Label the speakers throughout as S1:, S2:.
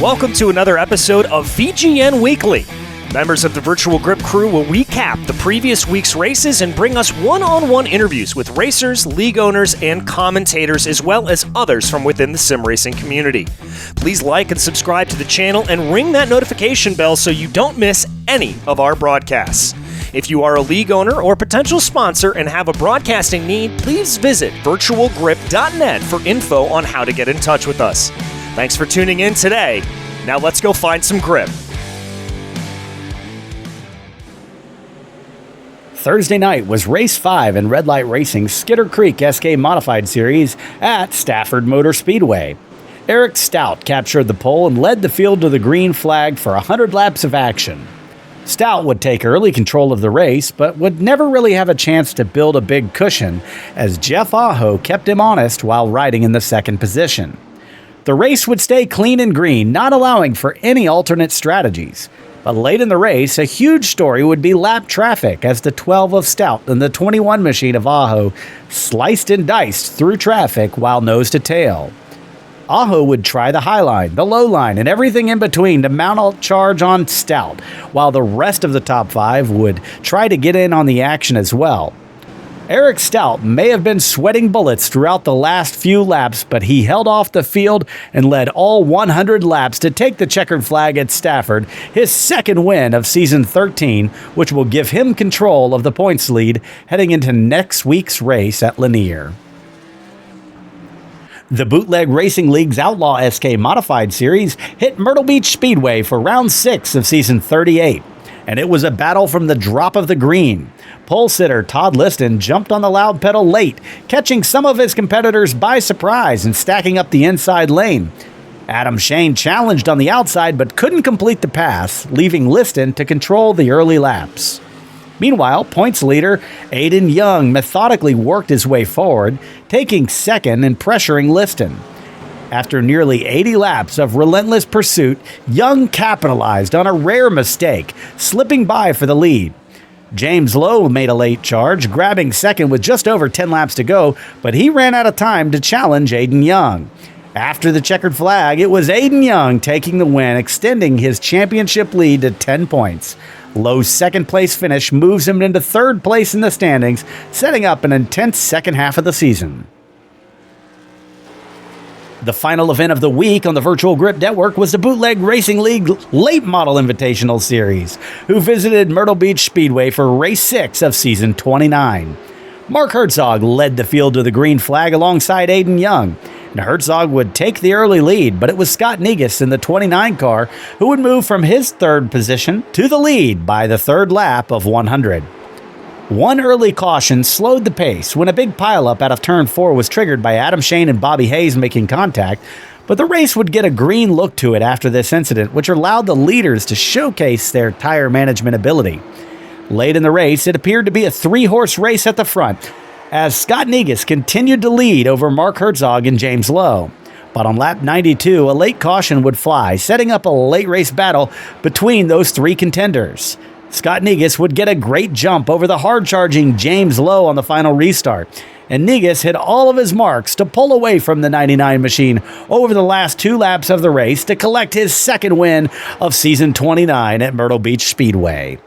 S1: Welcome to another episode of VGN Weekly. Members of the Virtual Grip crew will recap the previous week's races and bring us one-on-one interviews with racers, league owners, and commentators, as well as others from within the sim racing community. Please like and subscribe to the channel and ring that notification bell so you don't miss any of our broadcasts. If you are a league owner or potential sponsor and have a broadcasting need, please visit virtualgrip.net for info on how to get in touch with us. Thanks for tuning in today. Now let's go find some grip.
S2: Thursday night was Race 5 in Red Light Racing's Skidder Creek SK Modified Series at Stafford Motor Speedway. Eric Stout captured the pole and led the field to the green flag for 100 laps of action. Stout would take early control of the race, but would never really have a chance to build a big cushion, as Jeff Aho kept him honest while riding in the second position. The race would stay clean and green, not allowing for any alternate strategies. But late in the race, a huge story would be lap traffic as the 12 of Stout and the 21 machine of Aho sliced and diced through traffic while nose to tail. Aho would try the high line, the low line, and everything in between to mount a charge on Stout, while the rest of the top 5 would try to get in on the action as well. Eric Stout may have been sweating bullets throughout the last few laps, but he held off the field and led all 100 laps to take the checkered flag at Stafford, his second win of season 13, which will give him control of the points lead heading into next week's race at Lanier. The Bootleg Racing League's Outlaw SK Modified Series hit Myrtle Beach Speedway for round 6 of season 38. And it was a battle from the drop of the green. Pole sitter Todd Liston jumped on the loud pedal late, catching some of his competitors by surprise and stacking up the inside lane. Adam Shane challenged on the outside but couldn't complete the pass, leaving Liston to control the early laps. Meanwhile, points leader Aiden Young methodically worked his way forward, taking second and pressuring Liston. After nearly 80 laps of relentless pursuit, Young capitalized on a rare mistake, slipping by for the lead. James Lowe made a late charge, grabbing second with just over 10 laps to go, but he ran out of time to challenge Aiden Young. After the checkered flag, it was Aiden Young taking the win, extending his championship lead to 10 points. Lowe's second place finish moves him into third place in the standings, setting up an intense second half of the season. The final event of the week on the Virtual Grip Network was the Bootleg Racing League Late Model Invitational Series, who visited Myrtle Beach Speedway for race 6 of season 29. Mark Herzog led the field to the green flag alongside Aiden Young, and Herzog would take the early lead, but it was Scott Negus in the 29 car who would move from his third position to the lead by the third lap of 100. One early caution slowed the pace when a big pileup out of turn 4 was triggered by Adam Shane and Bobby Hayes making contact, but the race would get a green look to it after this incident, which allowed the leaders to showcase their tire management ability. Late in the race, it appeared to be a 3-horse race at the front, as Scott Negus continued to lead over Mark Herzog and James Lowe. But on lap 92, a late caution would fly, setting up a late race battle between those 3 contenders. Scott Negus would get a great jump over the hard-charging James Lowe on the final restart, and Negus hit all of his marks to pull away from the 99 machine over the last 2 laps of the race to collect his second win of season 29 at Myrtle Beach Speedway.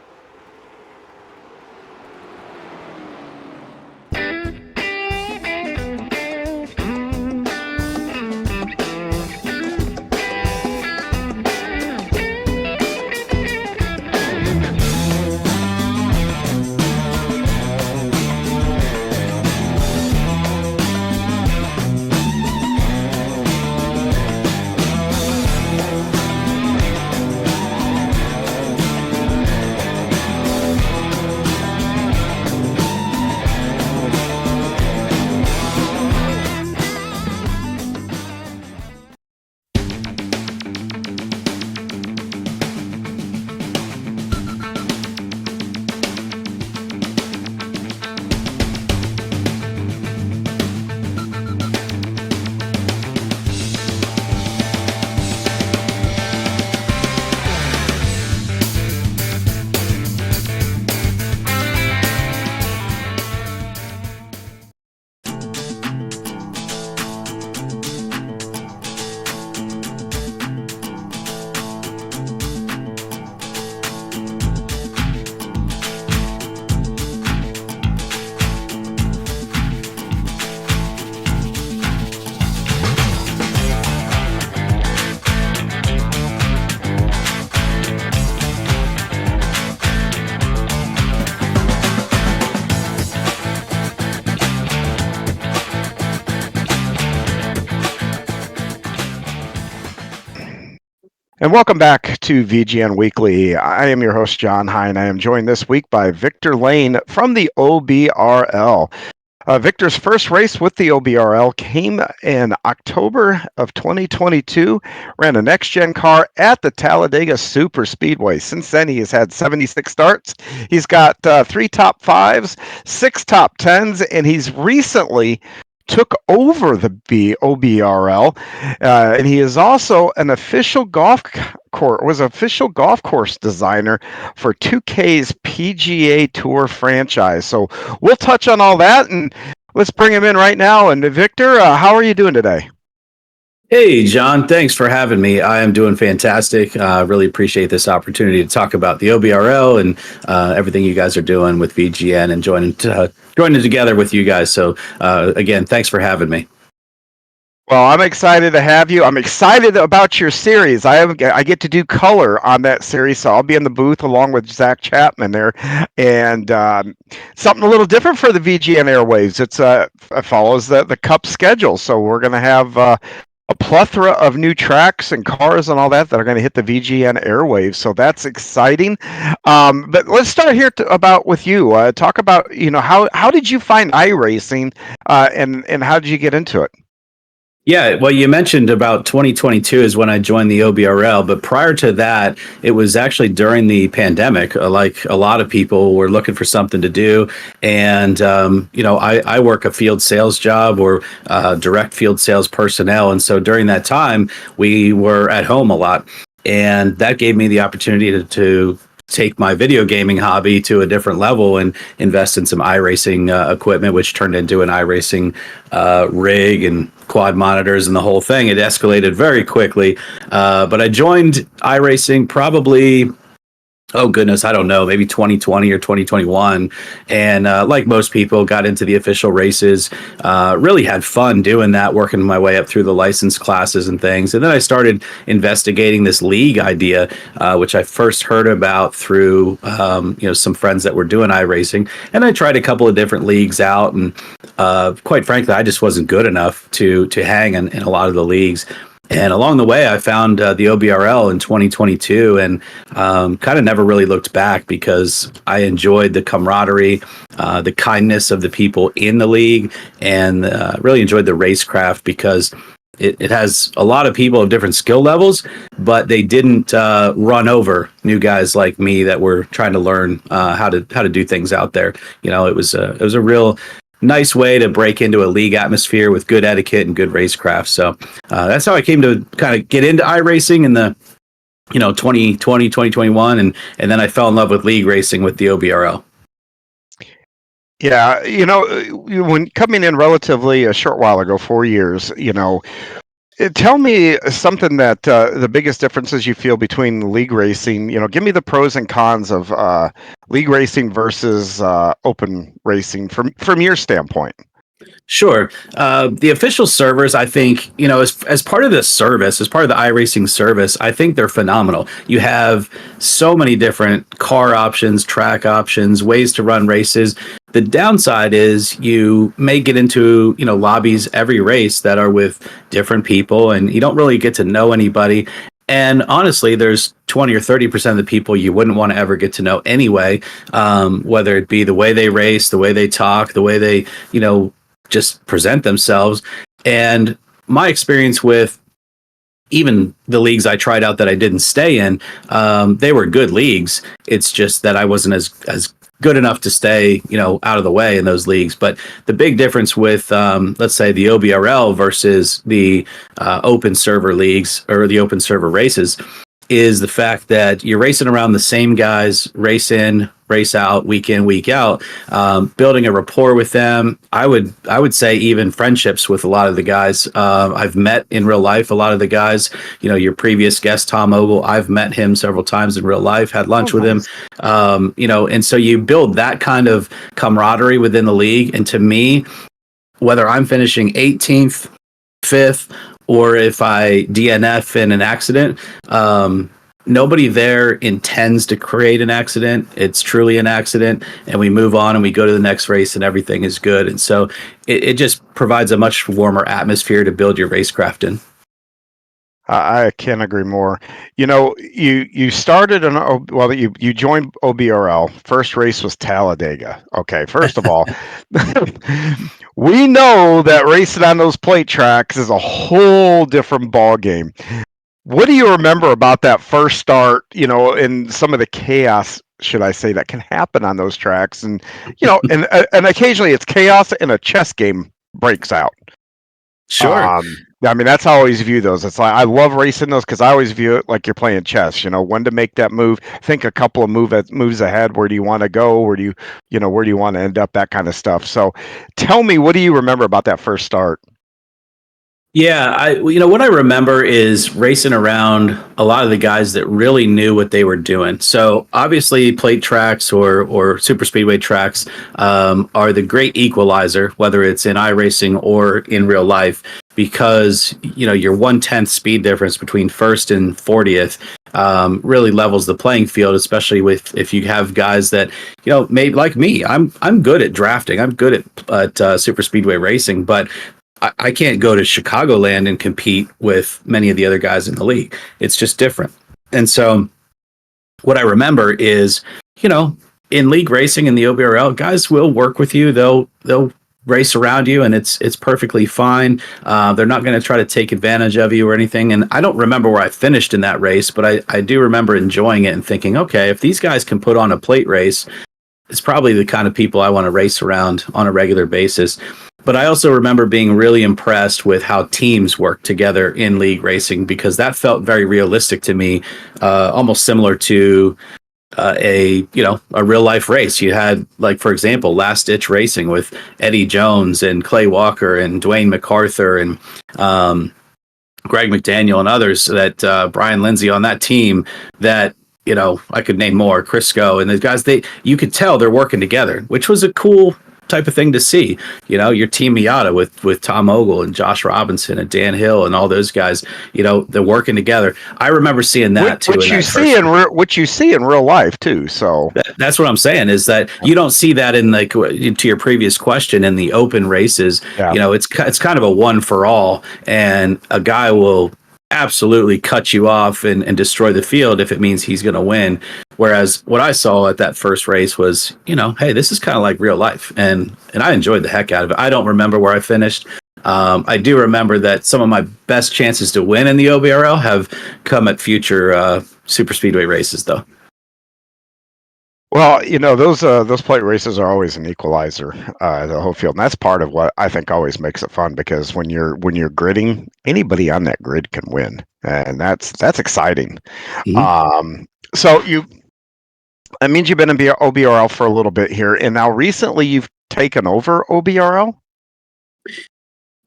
S3: And welcome back to VGN Weekly. I am your host, John Hine. I am joined this week by Victor Lane from the OBRL. Victor's first race with the OBRL came in October of 2022, ran a next-gen car at the Talladega Super Speedway. Since then, he has had 76 starts. He's got 3 top 5s, 6 top 10s, and he's recently took over the OBRL, and he is also an official official golf course designer for 2K's PGA Tour franchise. So we'll touch on all that, and let's bring him in right now. And Victor, how are you doing today?
S4: Hey, John, thanks for having me. I am doing fantastic. Really appreciate this opportunity to talk about the OBRL and everything you guys are doing with VGN and joining together with you guys. So, again, thanks for having me.
S3: Well, I'm excited to have you. I'm excited about your series. I get to do color on that series, so I'll be in the booth along with Zach Chapman there, and something a little different for the VGN airwaves. It follows the Cup schedule, so we're going to have a plethora of new tracks and cars and all that are going to hit the VGN airwaves. So that's exciting. But let's start here with you. Talk about how did you find iRacing, and how did you get into it?
S4: Yeah, well, you mentioned about 2022 is when I joined the OBRL, but prior to that, it was actually during the pandemic. Like a lot of people were looking for something to do, and I work a field sales job or direct field sales personnel, and so during that time, we were at home a lot, and that gave me the opportunity to take my video gaming hobby to a different level and invest in some iRacing equipment, which turned into an iRacing rig and quad monitors and the whole thing. It escalated very quickly. But I joined iRacing probably, oh goodness, I don't know, maybe 2020 or 2021. And like most people, got into the official races, really had fun doing that, working my way up through the license classes and things. And then I started investigating this league idea, which I first heard about through some friends that were doing iRacing. And I tried a couple of different leagues out. And quite frankly, I just wasn't good enough to hang in a lot of the leagues. And along the way, I found the OBRL in 2022 and kind of never really looked back because I enjoyed the camaraderie, the kindness of the people in the league, and really enjoyed the racecraft because it has a lot of people of different skill levels, but they didn't run over new guys like me that were trying to learn how to do things out there. You know, it was a real nice way to break into a league atmosphere with good etiquette and good racecraft. So that's how I came to kind of get into iRacing in the 2020, 2021, and then I fell in love with league racing with the OBRL.
S3: Yeah, when coming in relatively a short while ago, 4 years, tell me something that the biggest differences you feel between league racing. Give me the pros and cons of league racing versus open racing from your standpoint.
S4: Sure. The official servers, I think, as part of the service, as part of the iRacing service, I think they're phenomenal. You have so many different car options, track options, ways to run races. The downside is you may get into, lobbies every race that are with different people and you don't really get to know anybody. And honestly, there's 20 or 30% of the people you wouldn't want to ever get to know anyway, whether it be the way they race, the way they talk, the way they, just present themselves. And my experience with even the leagues I tried out that I didn't stay in, they were good leagues. It's just that I wasn't as good enough to stay, out of the way in those leagues. But the big difference with, let's say, the OBRL versus the open server leagues or the open server races is the fact that you're racing around the same guys, race in, race out, week in, week out, building a rapport with them. I would say even friendships with a lot of the guys. I've met in real life a lot of the guys. Your previous guest, Tom Ogle, I've met him several times in real life, had lunch with him. And so you build that kind of camaraderie within the league. And to me, whether I'm finishing 18th, 5th, or if I DNF in an accident, nobody there intends to create an accident. It's truly an accident, and we move on and we go to the next race and everything is good. And so it just provides a much warmer atmosphere to build your racecraft in.
S3: I can't agree more. You started you joined OBRL. First race was Talladega. Okay, first of all, we know that racing on those plate tracks is a whole different ball game. What do you remember about that first start? And some of the chaos, should I say, that can happen on those tracks, and occasionally it's chaos and a chess game breaks out.
S4: Sure.
S3: I mean, that's how I always view those. It's like I love racing those because I always view it like you're playing chess. When to make that move. Think a couple of moves ahead. Where do you want to go? Where do you want to end up? That kind of stuff. So, tell me, what do you remember about that first start?
S4: Yeah, what I remember is racing around a lot of the guys that really knew what they were doing. So obviously, plate tracks or super speedway tracks are the great equalizer, whether it's in iRacing or in real life, because your 1/10 speed difference between first and 40th really levels the playing field, especially if you have guys that maybe like me. I'm good at drafting. I'm good at super speedway racing, but I can't go to Chicagoland and compete with many of the other guys in the league. It's just different. And so what I remember is, in league racing in the OBRL, guys will work with you. They'll race around you, and it's perfectly fine. They're not going to try to take advantage of you or anything. And I don't remember where I finished in that race, but I do remember enjoying it and thinking, okay, if these guys can put on a plate race, it's probably the kind of people I want to race around on a regular basis. But I also remember being really impressed with how teams work together in league racing, because that felt very realistic to me, almost similar to a real life race. You had, like, for example, Last Ditch Racing with Eddie Jones and Clay Walker and Dwayne MacArthur and Greg McDaniel and others, that Brian Lindsay on that team that I could name more, Crisco and the guys. You could tell they're working together, which was a cool type of thing to see. Your team Miata with Tom Ogle and Josh Robinson and Dan Hill and all those guys, they're working together. I remember seeing that too.
S3: Which you see in real life too. So
S4: that's what I'm saying, is that you don't see that in, like, to your previous question, in the open races.
S3: Yeah.
S4: It's kind of a one for all, and a guy will absolutely cut you off and destroy the field if it means he's going to win. Whereas what I saw at that first race was, hey, this is kind of like real life, and I enjoyed the heck out of it. I don't remember where I finished. I do remember that some of my best chances to win in the OBRL have come at future super speedway races, though.
S3: Well, those plate races are always an equalizer, the whole field, and that's part of what I think always makes it fun, because when you're gridding, anybody on that grid can win, and that's exciting.
S4: Mm-hmm.
S3: So that means you've been in OBRL for a little bit here, and now recently you've taken over OBRL.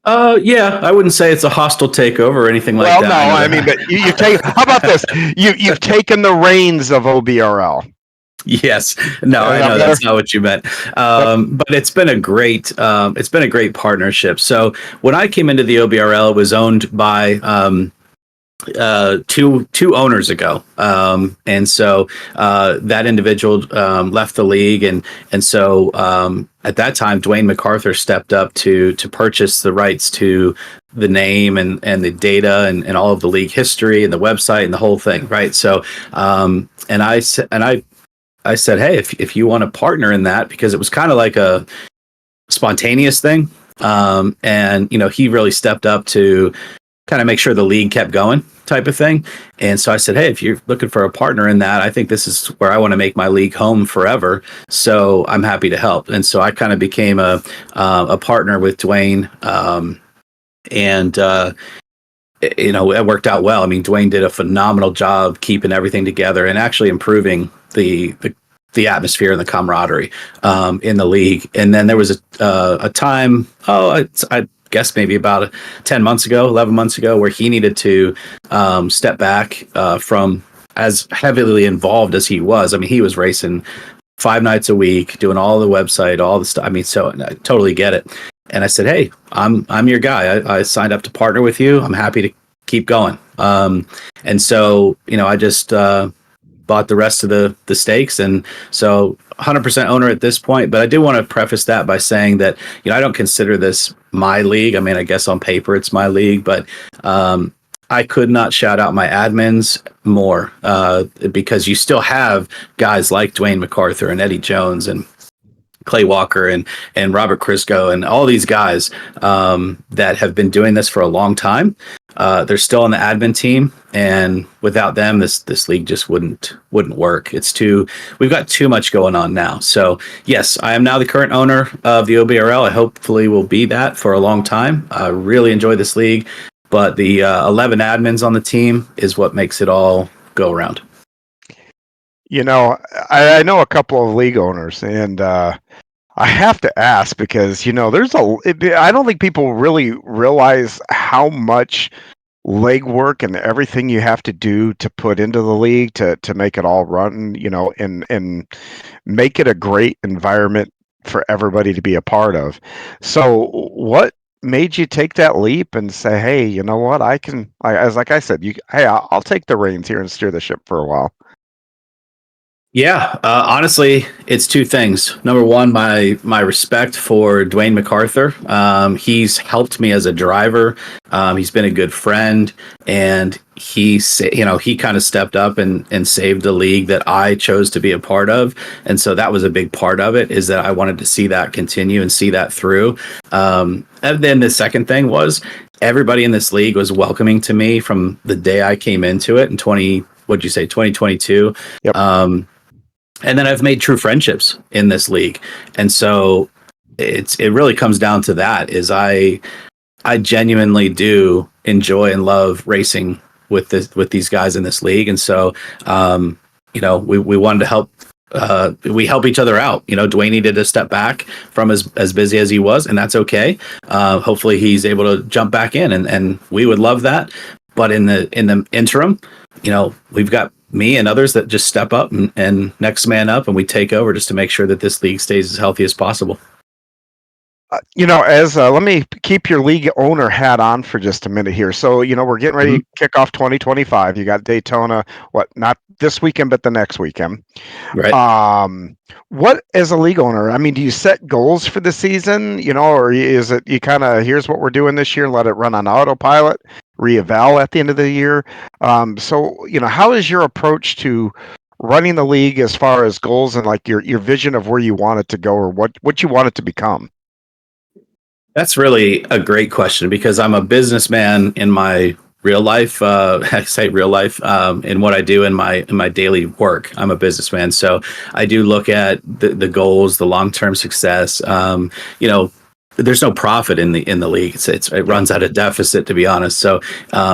S4: Yeah, I wouldn't say it's a hostile takeover or anything like that.
S3: Well, no, I mean, but you take. How about this? You've taken the reins of OBRL.
S4: Yes, no, I know that's not what you meant. But it's been a great partnership. So when I came into the OBRL, it was owned by two owners ago, and so that individual left the league, and so at that time, Dwayne MacArthur stepped up to purchase the rights to the name and the data and all of the league history and the website and the whole thing, right? So I said, hey, if you want to partner in that, because it was kind of like a spontaneous thing. And he really stepped up to kind of make sure the league kept going, type of thing. And so I said, hey, if you're looking for a partner in that, I think this is where I want to make my league home forever. So I'm happy to help. And so I kind of became a partner with Dwayne. It worked out well. I mean, Dwayne did a phenomenal job keeping everything together and actually improving the atmosphere and the camaraderie in the league. And then there was a time, I guess maybe about 10 months ago, 11 months ago, where he needed to step back from as heavily involved as he was. I mean, he was racing 5 nights a week, doing all the website, all the stuff. I mean, so I totally get it. And I said, hey, I'm your guy. I signed up to partner with you. I'm happy to keep going. And so, I just bought the rest of the stakes. And so 100% owner at this point. But I do want to preface that by saying that, I don't consider this my league. I mean, I guess on paper it's my league, but I could not shout out my admins more, because you still have guys like Dwayne MacArthur and Eddie Jones and Clay Walker and Robert Crisco and all these guys that have been doing this for a long time. They're still on the admin team, and without them, this league just wouldn't work. We've got too much going on now. So yes, I am now the current owner of the OBRL. I hopefully will be that for a long time. I really enjoy this league, but the 11 admins on the team is what makes it all go around.
S3: I know a couple of league owners, and I have to ask because I don't think people really realize how much legwork and everything you have to do to put into the league to make it all run, and make it a great environment for everybody to be a part of. So, what made you take that leap and say, "Hey, you know what? Like I said, I'll take the reins here and steer the ship for a while."
S4: Yeah, honestly, it's two things. Number one, my respect for Dwayne MacArthur. He's helped me as a driver. He's been a good friend, and he kind of stepped up and saved the league that I chose to be a part of. And so that was a big part of it, is that I wanted to see that continue and see that through. And then the second thing was everybody in this league was welcoming to me from the day I came into it in 2022.
S3: Yep.
S4: And then I've made true friendships in this league. And so it really comes down to that, is I genuinely do enjoy and love racing with these guys in this league. And so, we wanted to help, we help each other out. Dwayne needed to step back from as busy as he was, and that's okay. Hopefully he's able to jump back in, and we would love that. But in the interim, we've got me and others that just step up and next man up, and we take over just to make sure that this league stays as healthy as possible.
S3: Let me keep your league owner hat on for just a minute here. So, we're getting ready to kick off 2025. You got Daytona, not this weekend, but the next weekend.
S4: Right.
S3: What, as a league owner, I mean, do you set goals for the season, or is it you kind of, here's what we're doing this year, let it run on autopilot, reeval at the end of the year? How is your approach to running the league as far as goals and like your vision of where you want it to go, or what you want it to become?
S4: That's really a great question, because I'm a businessman in my real life. I say real life, in what I do in my daily work. I'm a businessman, so I do look at the goals, the long term success. There's no profit in the league. It runs at a deficit, to be honest. So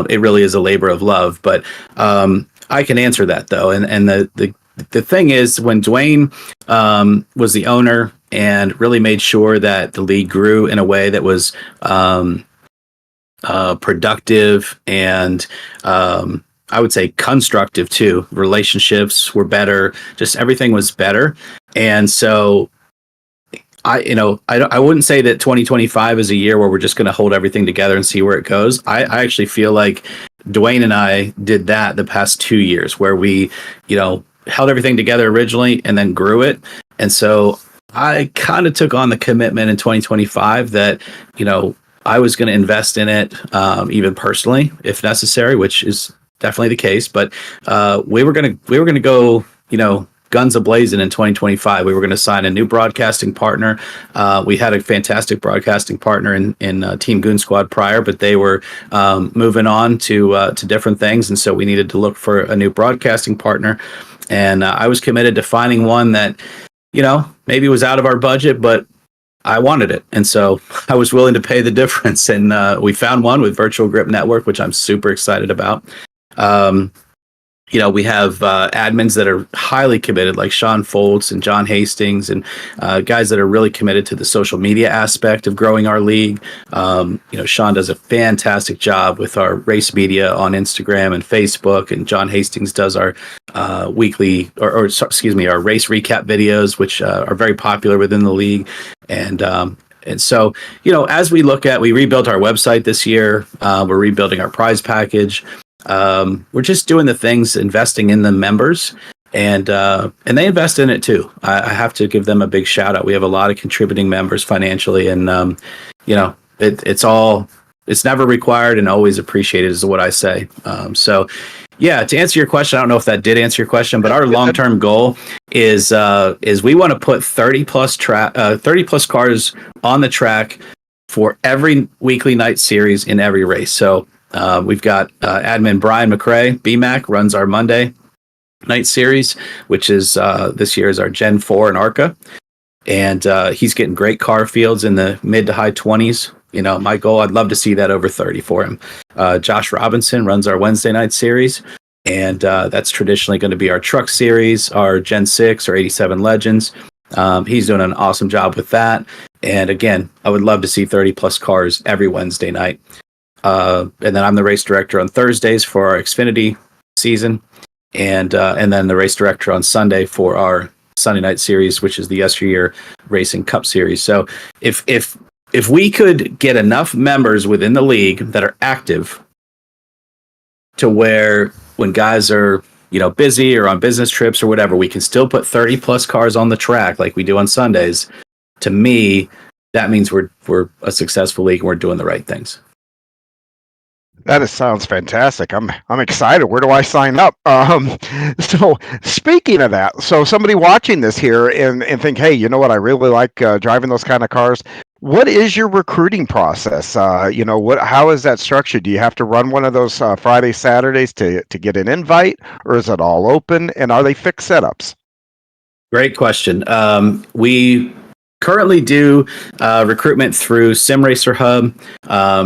S4: it really is a labor of love. But I can answer that though, and the thing is, when Dwayne was the owner and really made sure that the league grew in a way that was productive and I would say constructive too. Relationships were better, just everything was better. And so I wouldn't say that 2025 is a year where we're just going to hold everything together and see where it goes. I actually feel like Dwayne and I did that the past 2 years, where we, held everything together originally and then grew it. And so I kind of took on the commitment in 2025 that, I was going to invest in it, even personally, if necessary, which is definitely the case. But we were going to go, guns a-blazing in 2025. We were going to sign a new broadcasting partner. We had a fantastic broadcasting partner in Team Goon Squad prior, but they were moving on to different things, and so we needed to look for a new broadcasting partner. And I was committed to finding one that, maybe was out of our budget, but I wanted it. And so I was willing to pay the difference. And we found one with Virtual Grip Network, which I'm super excited about. We have admins that are highly committed, like Sean Foltz and John Hastings, and guys that are really committed to the social media aspect of growing our league. Sean does a fantastic job with our race media on Instagram and Facebook, and John Hastings does our weekly, our race recap videos, which are very popular within the league. And so, as we rebuilt our website this year, we're rebuilding our prize package. We're just doing the things, investing in the members, and they invest in it too. I have to give them a big shout out. We have a lot of contributing members financially, and it's all it's never required and always appreciated is what I say. So yeah, to answer your question, I don't know if that did answer your question, but our long-term goal is we want to put 30 plus cars on the track for every weekly night series in every race. So we've got admin Brian McRae, BMAC, runs our Monday night series, which is this year is our Gen 4 and ARCA. And he's getting great car fields in the mid to high 20s. You know, my goal, I'd love to see that over 30 for him. Josh Robinson runs our Wednesday night series, and that's traditionally going to be our truck series, our Gen 6 or 87 Legends. He's doing an awesome job with that. And again, I would love to see 30 plus cars every Wednesday night. And then I'm the race director on Thursdays for our Xfinity season, and then the race director on Sunday for our Sunday night series, which is the Yesteryear Racing Cup series. So if we could get enough members within the league that are active to where when guys are, you know, busy or on business trips or whatever, we can still put 30 plus cars on the track like we do on Sundays. To me, that means we're a successful league and we're doing the right things.
S3: Sounds fantastic. I'm excited. Where do I sign up? So speaking of that, so somebody watching this here and think, hey, you know what? I really like driving those kind of cars. What is your recruiting process? You know, how is that structured? Do you have to run one of those Friday, Saturdays to get an invite, or is it all open? And are they fixed setups?
S4: Great question. We currently do recruitment through SimRacer Hub,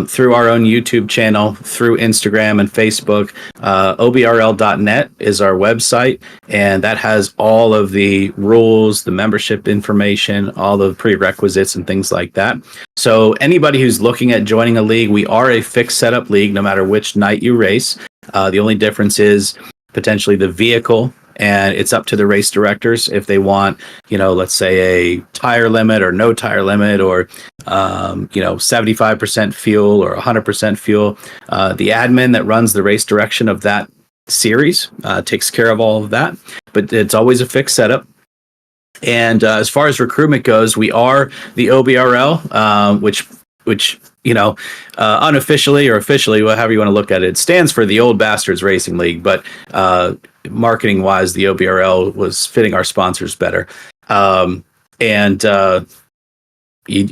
S4: through our own YouTube channel, through Instagram and Facebook. OBRL.net is our website, and that has all of the rules, the membership information, all the prerequisites and things like that. So anybody who's looking at joining a league, we are a fixed setup league no matter which night you race. The only difference is potentially the vehicle, and it's up to the race directors if they want, you know, let's say a tire limit or no tire limit, or, 75% fuel or 100% fuel. The admin that runs the race direction of that series takes care of all of that, but it's always a fixed setup. And as far as recruitment goes, we are the OBRL, which unofficially or officially, however you want to look at it, stands for the Old Bastards Racing League. But marketing wise, the OBRL was fitting our sponsors better. You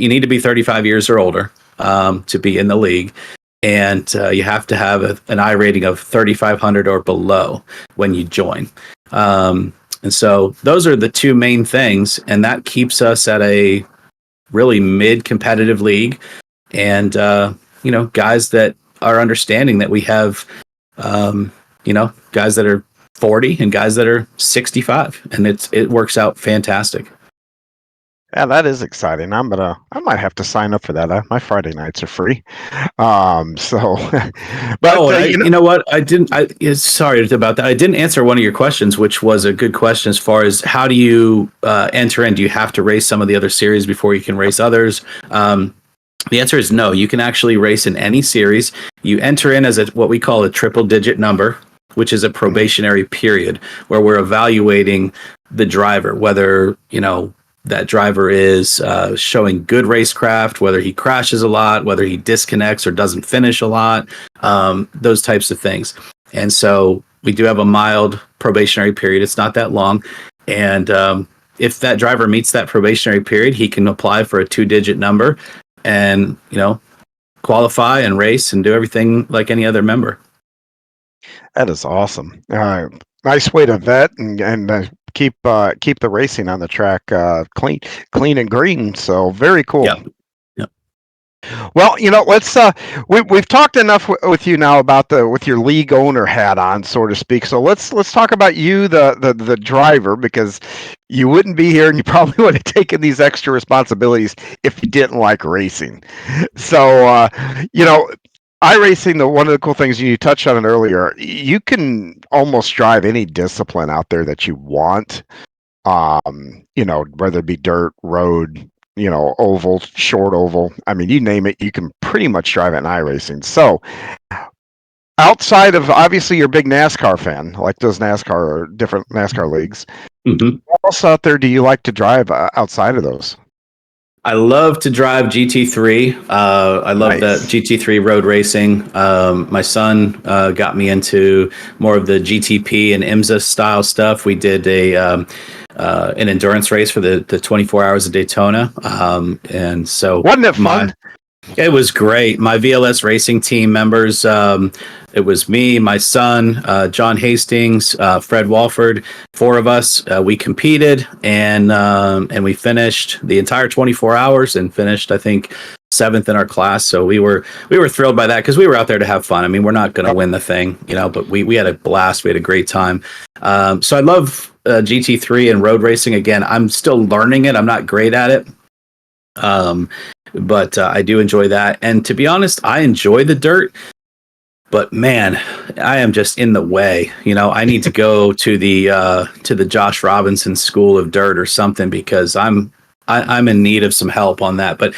S4: need to be 35 years or older to be in the league. And you have to have an I rating of 3,500 or below when you join. And so those are the two main things. And that keeps us at a really mid-competitive league. And, guys that are understanding that we have, guys that are 40 and guys that are 65. And it works out fantastic.
S3: Yeah, that is exciting. I might have to sign up for that. My Friday nights are free. But
S4: you know what? Sorry about that. I didn't answer one of your questions, which was a good question as far as how do you enter in? Do you have to race some of the other series before you can race others? The answer is no. You can actually race in any series. You enter in as what we call a triple digit number, which is a probationary period where we're evaluating the driver, whether, that driver is showing good racecraft, whether he crashes a lot, whether he disconnects or doesn't finish a lot, those types of things. And so we do have a mild probationary period. It's not that long. And if that driver meets that probationary period, he can apply for a 2-digit number and, qualify and race and do everything like any other member.
S3: That is awesome. Nice way to vet and keep the racing on the track clean and green. So very cool.
S4: Yep.
S3: Well, let's we've talked enough with you now about with your league owner hat on, so to speak. So let's talk about you, the driver, because you wouldn't be here and you probably would have taken these extra responsibilities if you didn't like racing. So iRacing, one of the cool things, you touched on it earlier, you can almost drive any discipline out there that you want, whether it be dirt, road, oval, short oval. I mean, you name it, you can pretty much drive it in iRacing. So outside of, obviously, you're a big NASCAR fan, like those different NASCAR leagues.
S4: Mm-hmm.
S3: What else out there do you like to drive outside of those?
S4: I love to drive GT3. I love that
S3: Nice.
S4: GT3 road racing. My son got me into more of the GTP and IMSA style stuff. We did an endurance race for the 24 hours of Daytona, and so
S3: Wasn't it fun?
S4: it was great. My VLS racing team members, it was me, my son, John Hastings, Fred Walford, four of us. We competed and we finished the entire 24 hours and finished, I think, seventh in our class. So we were thrilled by that because we were out there to have fun. I mean, we're not going to win the thing, but we had a blast. We had a great time. So I love GT3 and road racing. Again, I'm still learning it. I'm not great at it. But I do enjoy that. And to be honest, I enjoy the dirt, but man, I am just in the way. I need to go to the Josh Robinson School of Dirt or something because I'm in need of some help on that. But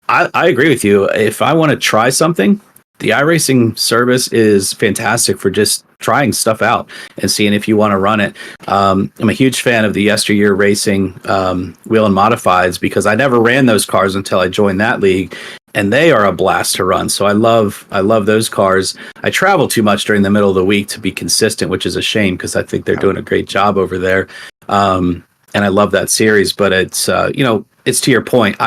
S4: I agree with you. If I want to try something, the iRacing service is fantastic for just trying stuff out and seeing if you want to run it. I'm a huge fan of the yesteryear racing wheel and modifieds because I never ran those cars until I joined that league, and they are a blast to run. So I love those cars. I travel too much during the middle of the week to be consistent, which is a shame because I think they're doing a great job over there. And I love that series, but it's it's to your point.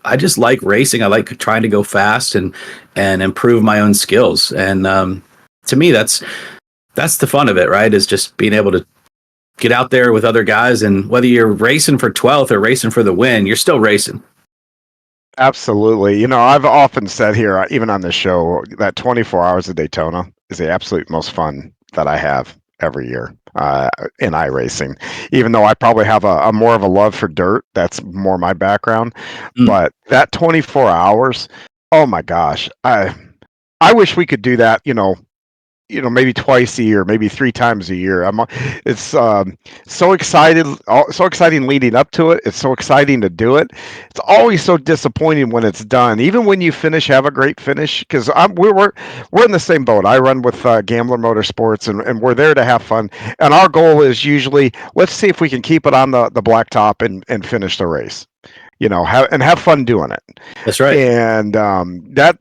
S4: I just like racing. I like trying to go fast and improve my own skills. And to me, that's the fun of it, right? Is just being able to get out there with other guys, and whether you're racing for 12th or racing for the win, you're still racing.
S3: Absolutely. I've often said here, even on this show, that 24 hours of Daytona is the absolute most fun that I have every year in iRacing. Even though I probably have a more of a love for dirt, that's more my background. But that 24 hours, oh my gosh, I wish we could do that. Maybe twice a year, maybe three times a year. It's so excited, so exciting leading up to it. It's so exciting to do it. It's always so disappointing when it's done. Even when you finish, have a great finish, because we're in the same boat. I run with Gambler Motorsports, and we're there to have fun. And our goal is usually, let's see if we can keep it on the blacktop and finish the race. Have fun doing it.
S4: That's right.
S3: And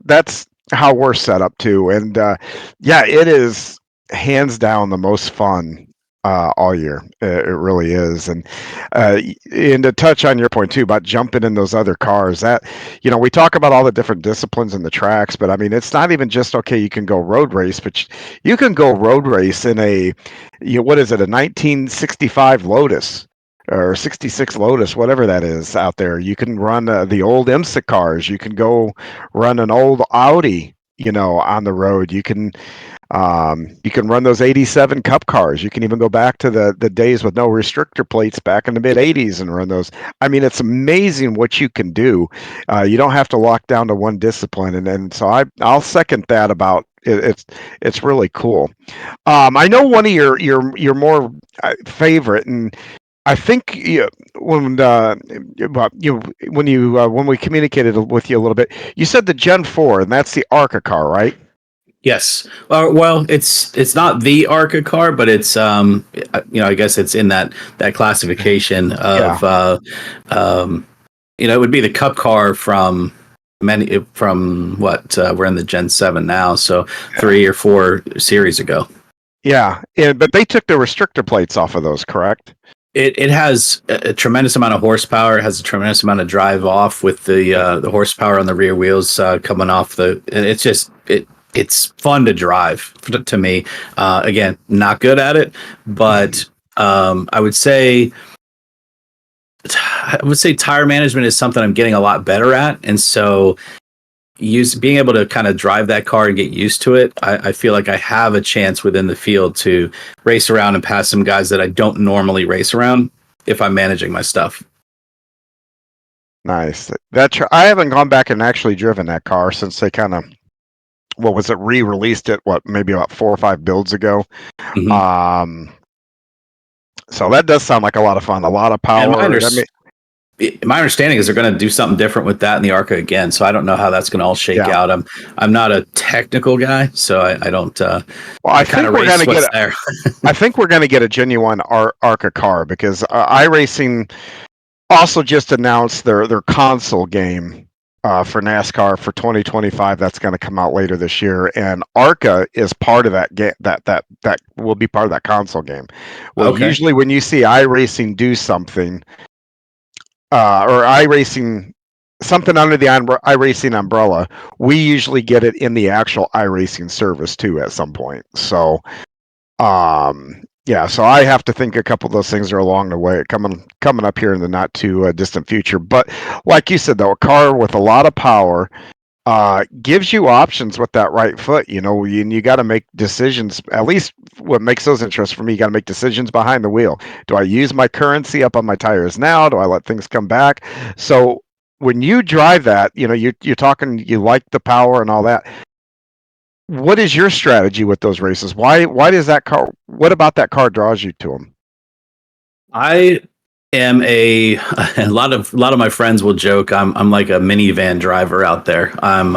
S3: that's how we're set up too. And yeah, it is hands down the most fun all year. It really is. And to touch on your point too about jumping in those other cars, that we talk about all the different disciplines in the tracks, but I mean, it's not even just okay. You can go road race, but you can go road race in what is it, a 1965 Lotus or 66 Lotus, whatever that is out there. You can run the old IMSA cars. You can go run an old Audi, on the road. You can run those 87 Cup cars. You can even go back to the days with no restrictor plates back in the mid 80s and run those. I mean, it's amazing what you can do. You don't have to lock down to one discipline. And so I'll second that about it. It's really cool. I know one of your more favorite, and I think when when we communicated with you a little bit, you said the Gen 4, and that's the ARCA car, right?
S4: Yes. Well, it's not the ARCA car, but it's I guess it's in that classification of it would be the Cup car from what we're in the Gen 7 now, so 3 or 4 series ago.
S3: Yeah, but they took the restrictor plates off of those, correct?
S4: It has a tremendous amount of horsepower. It has a tremendous amount of drive off with the horsepower on the rear wheels coming off and it's just it's fun to drive to me. Again, not good at it, but I would say tire management is something I'm getting a lot better at, and so being able to kind of drive that car and get used to it, I feel like I have a chance within the field to race around and pass some guys that I don't normally race around if I'm managing my stuff.
S3: Nice. I haven't gone back and actually driven that car since they kind of, what was it, re-released it, maybe about 4 or 5 builds ago. Mm-hmm. So that does sound like a lot of fun, a lot of power.
S4: My understanding is they're going to do something different with that in the ARCA again. So I don't know how that's going to all shake out. I'm not a technical guy, so I don't. Well,
S3: I think we're going to get. I think we're going to get a genuine ARCA car because iRacing. also just announced their console game for NASCAR for 2025. That's going to come out later this year, and ARCA is part of that game. That will be part of that console game. Well,
S4: Okay.
S3: usually when you see iRacing do something, or iRacing something under the iRacing umbrella, we usually get it in the actual iRacing service too at some point. So, yeah, so I have to think a couple of those things are along the way coming up here in the not too distant future. But like you said, though, a car with a lot of power gives you options with that right foot. You got to make decisions. At least what makes those interesting for me, you got to make decisions behind the wheel. Do I use my currency up on my tires now? Do I let things come back? So when you drive that, you're talking, you like the power and all that. What is your strategy with those races? Why does that car? What about that car draws you to them?
S4: I am a lot of my friends will joke I'm like a minivan driver out there. I'm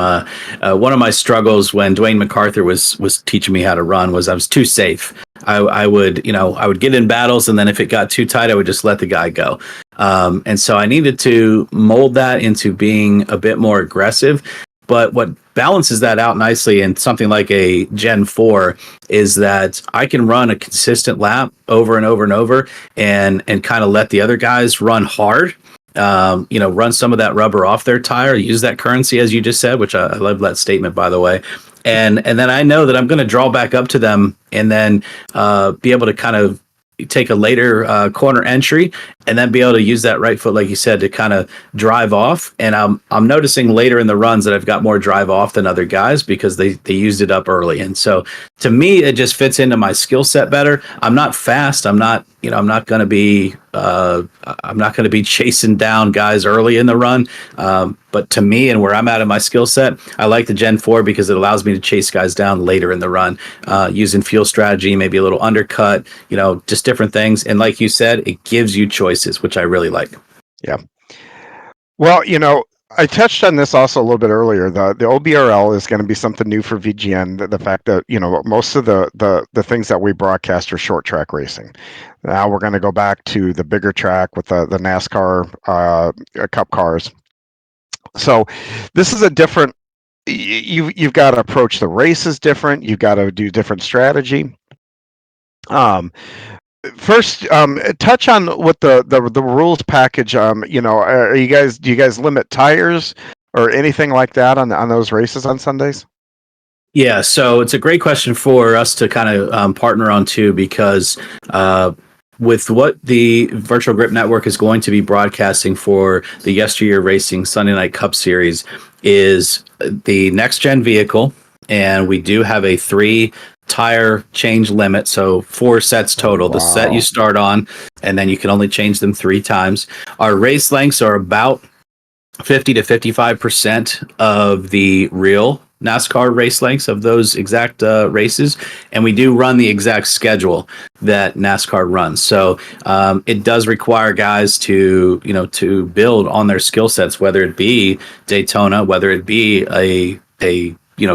S4: one of my struggles when Dwayne MacArthur was teaching me how to run was I was too safe. I would I would get in battles, and then if it got too tight, I would just let the guy go. And so I needed to mold that into being a bit more aggressive. But what balances that out nicely in something like a Gen 4 is that I can run a consistent lap over and over and over and kind of let the other guys run hard. Run some of that rubber off their tire, use that currency as you just said, which I love that statement, by the way. And then I know that I'm going to draw back up to them and then be able to kind of take a later corner entry and then be able to use that right foot, like you said, to kind of drive off. And I'm noticing later in the runs that I've got more drive off than other guys because they used it up early. And so to me, it just fits into my skill set better. I'm not fast. I'm not going to be chasing down guys early in the run. But to me and where I'm at in my skill set, I like the Gen 4 because it allows me to chase guys down later in the run, using fuel strategy, maybe a little undercut, just different things. And like you said, it gives you choices, which I really like.
S3: Yeah. Well, I touched on this also a little bit earlier. The OBRL is going to be something new for VGN. The fact that most of the things that we broadcast are short track racing. Now we're going to go back to the bigger track with the NASCAR Cup cars. So this is a different. You've got to approach the races different. You've got to do different strategy. First, touch on what the rules package. Do you guys limit tires or anything like that on those races on Sundays?
S4: Yeah, so it's a great question for us to kind of partner on too, because with what the Virtual Grip Network is going to be broadcasting for the Yesteryear Racing Sunday Night Cup Series is the next gen vehicle, and we do have a 3 tire change limit, so 4 sets total.
S3: Wow.
S4: The set you start on, and then you can only change them 3 times. Our race lengths are about 50 to 55% of the real NASCAR race lengths of those exact races, and we do run the exact schedule that NASCAR runs. So it does require guys to build on their skill sets, whether it be Daytona, whether it be a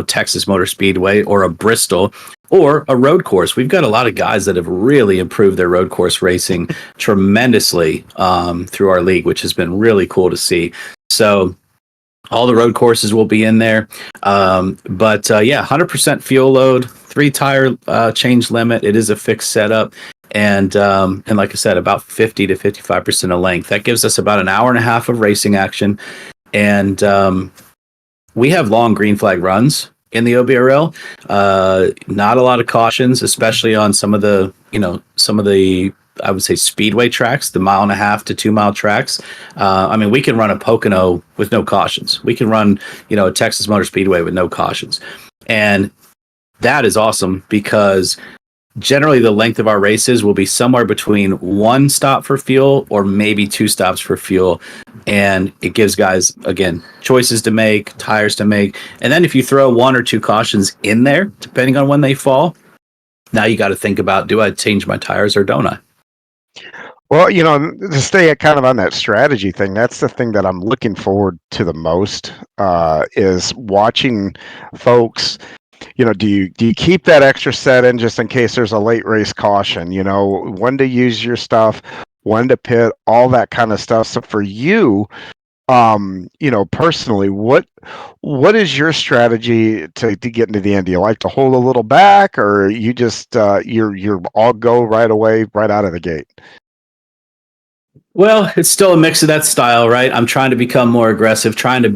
S4: Texas Motor Speedway or a Bristol or a road course. We've got a lot of guys that have really improved their road course racing tremendously through our league, which has been really cool to see. So all the road courses will be in there. But 100% fuel load, 3 tire change limit. It is a fixed setup. And like I said, about 50 to 55% of length. That gives us about an hour and a half of racing action. And we have long green flag runs in the OBRL. Not a lot of cautions, especially on some of the I would say speedway tracks, the 1.5 to 2 mile tracks. We can run a Pocono with no cautions. We can run, a Texas Motor Speedway with no cautions. And that is awesome because generally the length of our races will be somewhere between 1 stop for fuel or maybe 2 stops for fuel. And it gives guys, again, choices to make, tires to make. And then if you throw 1 or 2 cautions in there, depending on when they fall, now you got to think about, do I change my tires or don't I?
S3: Well, to stay kind of on that strategy thing, that's the thing that I'm looking forward to the most, is watching folks. Do you keep that extra set in just in case there's a late race caution? When to use your stuff, when to pit, all that kind of stuff. So for you, personally, what is your strategy to get into the end? Do you like to hold a little back, or you just you're all go right away, right out of the gate?
S4: Well, it's still a mix of that style, right? I'm trying to become more aggressive, trying to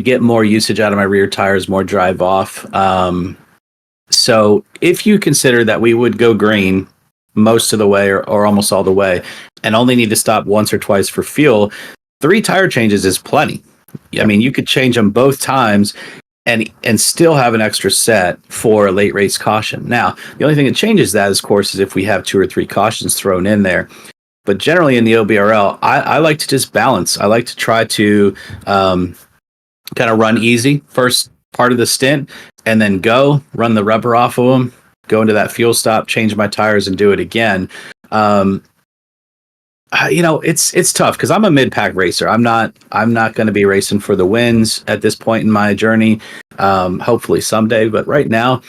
S4: get more usage out of my rear tires, more drive off. So if you consider that we would go green most of the way or almost all the way and only need to stop once or twice for fuel, 3 tire changes is plenty. I mean, you could change them both times and still have an extra set for a late race caution. Now, the only thing that changes that, of course, is if we have 2 or 3 cautions thrown in there. But generally in the OBRL, I like to just balance. I like to try to kind of run easy first part of the stint and then run the rubber off of them, go into that fuel stop, change my tires and do it again. It's tough because I'm a mid-pack racer. I'm not going to be racing for the wins at this point in my journey. Hopefully someday, but right now,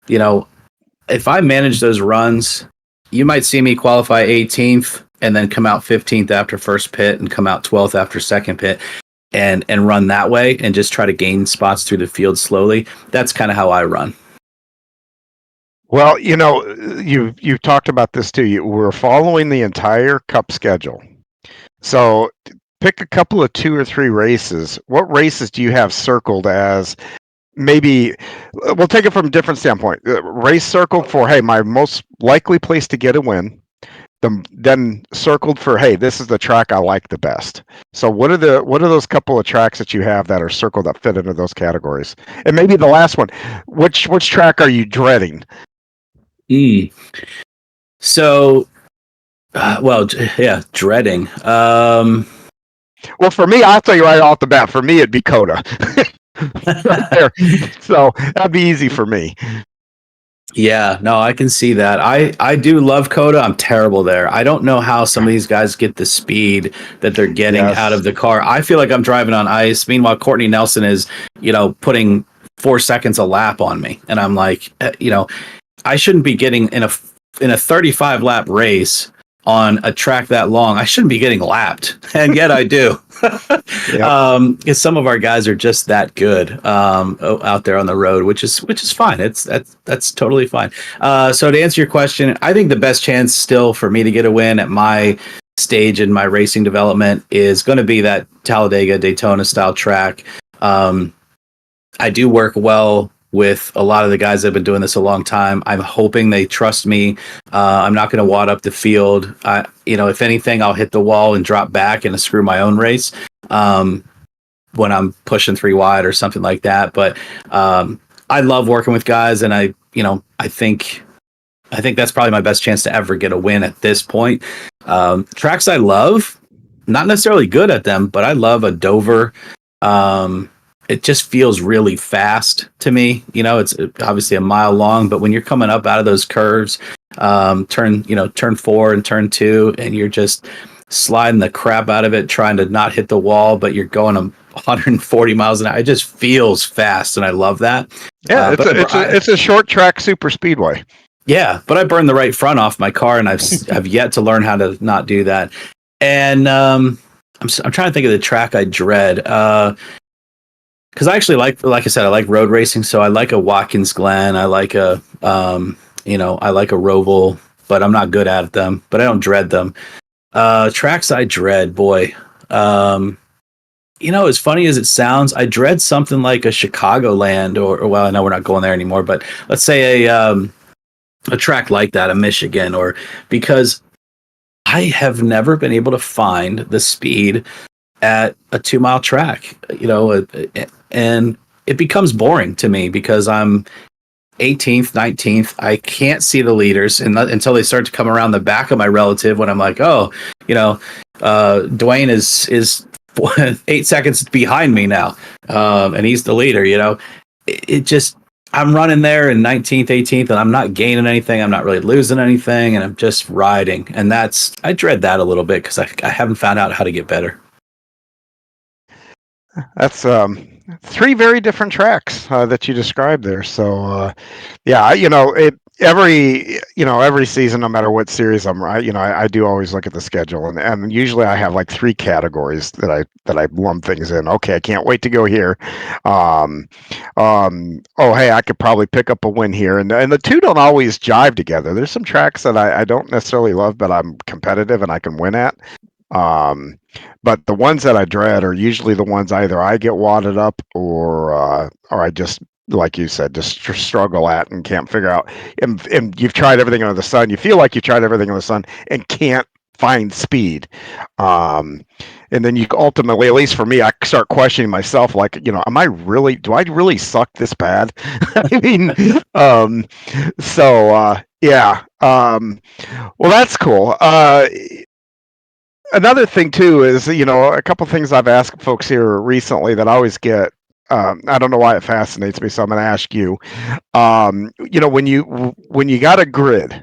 S4: if I manage those runs, you might see me qualify 18th and then come out 15th after first pit and come out 12th after second pit and run that way and just try to gain spots through the field slowly. That's kind of how I run.
S3: Well, you've talked about this too. We're following the entire Cup schedule. So pick a couple of 2 or 3 races. What races do you have circled as maybe, we'll take it from a different standpoint. Race circled for, hey, my most likely place to get a win. Then circled for, hey, this is the track I like the best. So what are those couple of tracks that you have that are circled that fit into those categories? And maybe the last one, which track are you dreading?
S4: So, dreading. Well,
S3: for me, I'll tell you right off the bat. For me, it'd be Coda. So that'd be easy for me.
S4: Yeah, no, I can see that. I do love Coda. I'm terrible there. I don't know how some of these guys get the speed that they're getting out of the car. I feel like I'm driving on ice. Meanwhile, Courtney Nelson is, putting 4 seconds a lap on me. And I'm like, I shouldn't be getting in a 35 lap race on a track that long. I shouldn't be getting lapped, and yet I do. Because some of our guys are just that good out there on the road, which is fine. That's totally fine. So to answer your question, I think the best chance still for me to get a win at my stage in my racing development is going to be that Talladega Daytona style track. I do work well with a lot of the guys that have been doing this a long time. I'm hoping they trust me. I'm not going to wad up the field. If anything, I'll hit the wall and drop back and screw my own race when I'm pushing 3 wide or something like that. But I love working with guys, and I think that's probably my best chance to ever get a win at this point. Tracks I love, not necessarily good at them, but I love a Dover. It just feels really fast to me. It's obviously a mile long, but when you're coming up out of those curves, turn 4 and turn 2, and you're just sliding the crap out of it, trying to not hit the wall, but you're going 140 miles an hour. It just feels fast, and I love that.
S3: Yeah, it's a short track super speedway.
S4: Yeah, but I burned the right front off my car, and I've yet to learn how to not do that. And I'm trying to think of the track I dread. Because I actually like I said, I like road racing. So I like a Watkins Glen. I like I like a Roval, but I'm not good at them. But I don't dread them. Tracks I dread, boy. As funny as it sounds, I dread something like a Chicagoland, or well, I know we're not going there anymore. But let's say a track like that, a Michigan, or because I have never been able to find the speed at a 2-mile track, and it becomes boring to me because I'm 18th, 19th. I can't see the leaders until they start to come around the back of my relative when I'm like, Dwayne is 8 seconds behind me now. And he's the leader, it just, I'm running there in 19th, 18th, and I'm not gaining anything. I'm not really losing anything, and I'm just riding. And I dread that a little bit because I haven't found out how to get better.
S3: That's 3 very different tracks that you described there. So, yeah, every season, no matter what series I do always look at the schedule, and usually I have like three categories that I lump things in. Okay, I can't wait to go here. Um, oh, hey, I could probably pick up a win here, and the two don't always jive together. There's some tracks that I don't necessarily love, but I'm competitive and I can win at. Um, but the ones that I dread are usually the ones either I get wadded up or I just, like you said, just struggle at and can't figure out. And you've tried everything under the sun. You feel like you've tried everything under the sun and can't find speed. Um, and then you ultimately, at least for me, I start questioning myself, like, do I really suck this bad? I mean, yeah. Well, that's cool. Another thing too is, a couple things I've asked folks here recently that I always get. I don't know why it fascinates me, so I'm going to ask you. When you got a grid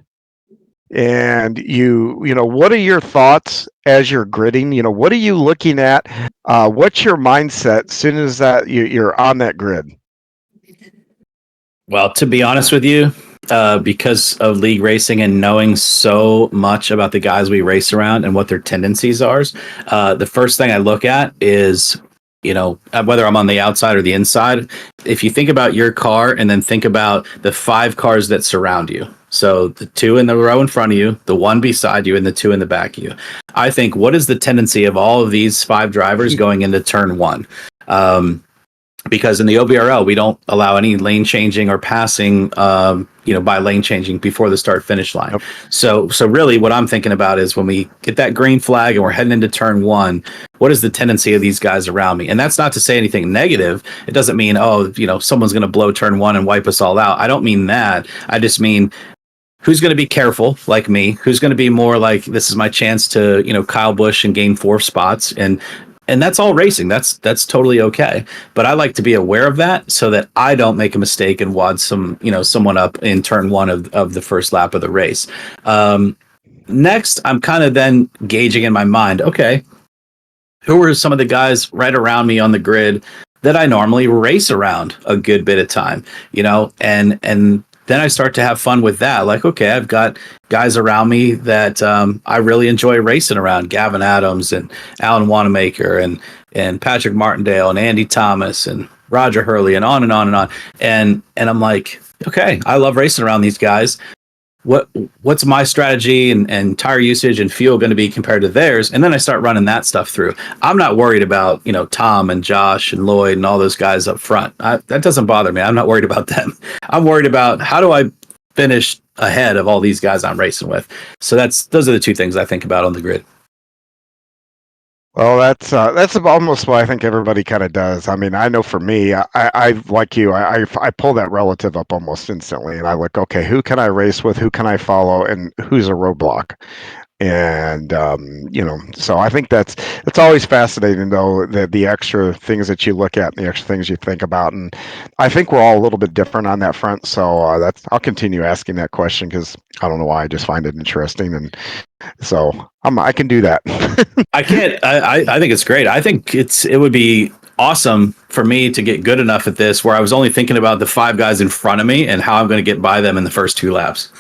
S3: and what are your thoughts as you're gridding? What are you looking at? What's your mindset as soon as you're on that grid?
S4: Well, to be honest with you, because of league racing and knowing so much about the guys we race around and what their tendencies are, the first thing I look at is, whether I'm on the outside or the inside. If you think about your car and then think about the 5 cars that surround you. So the 2 in the row in front of you, the 1 beside you, and the 2 in the back of you. I think, what is the tendency of all of these 5 drivers going into turn 1? Because in the OBRL, we don't allow any lane changing or passing, by lane changing before the start finish line. Yep. So really what I'm thinking about is when we get that green flag and we're heading into turn 1, what is the tendency of these guys around me? And that's not to say anything negative. It doesn't mean, someone's going to blow turn 1 and wipe us all out. I don't mean that. I just mean, who's going to be careful like me? Who's going to be more like, this is my chance to, Kyle Busch and gain 4 spots? And that's all racing. That's totally okay. But I like to be aware of that so that I don't make a mistake and wad someone up in turn 1 of the first lap of the race. Next, I'm kind of then gauging in my mind, okay, who are some of the guys right around me on the grid that I normally race around a good bit of time, and then I start to have fun with that. Like, okay, I've got guys around me that I really enjoy racing around. Gavin Adams and Alan Wanamaker and Patrick Martindale and Andy Thomas and Roger Hurley and on and on and on. And I'm like, okay, I love racing around these guys. What's my strategy and tire usage and fuel going to be compared to theirs? And then I start running that stuff through. I'm not worried about, Tom and Josh and Lloyd and all those guys up front. That doesn't bother me. I'm not worried about them. I'm worried about, how do I finish ahead of all these guys I'm racing with? So those are the 2 things I think about on the grid.
S3: Well, that's almost what I think everybody kind of does. I mean, I know for me, I like you, I pull that relative up almost instantly, and I look, okay, who can I race with, who can I follow, and who's a roadblock. And so I think that's always fascinating, though, the extra things that you look at and the extra things you think about. And I think we're all a little bit different on that front. So I'll continue asking that question because I don't know why, I just find it interesting, and so I can do that.
S4: I can't. I think it's great. I think it would be awesome for me to get good enough at this where I was only thinking about the 5 guys in front of me and how I'm going to get by them in the first 2 laps.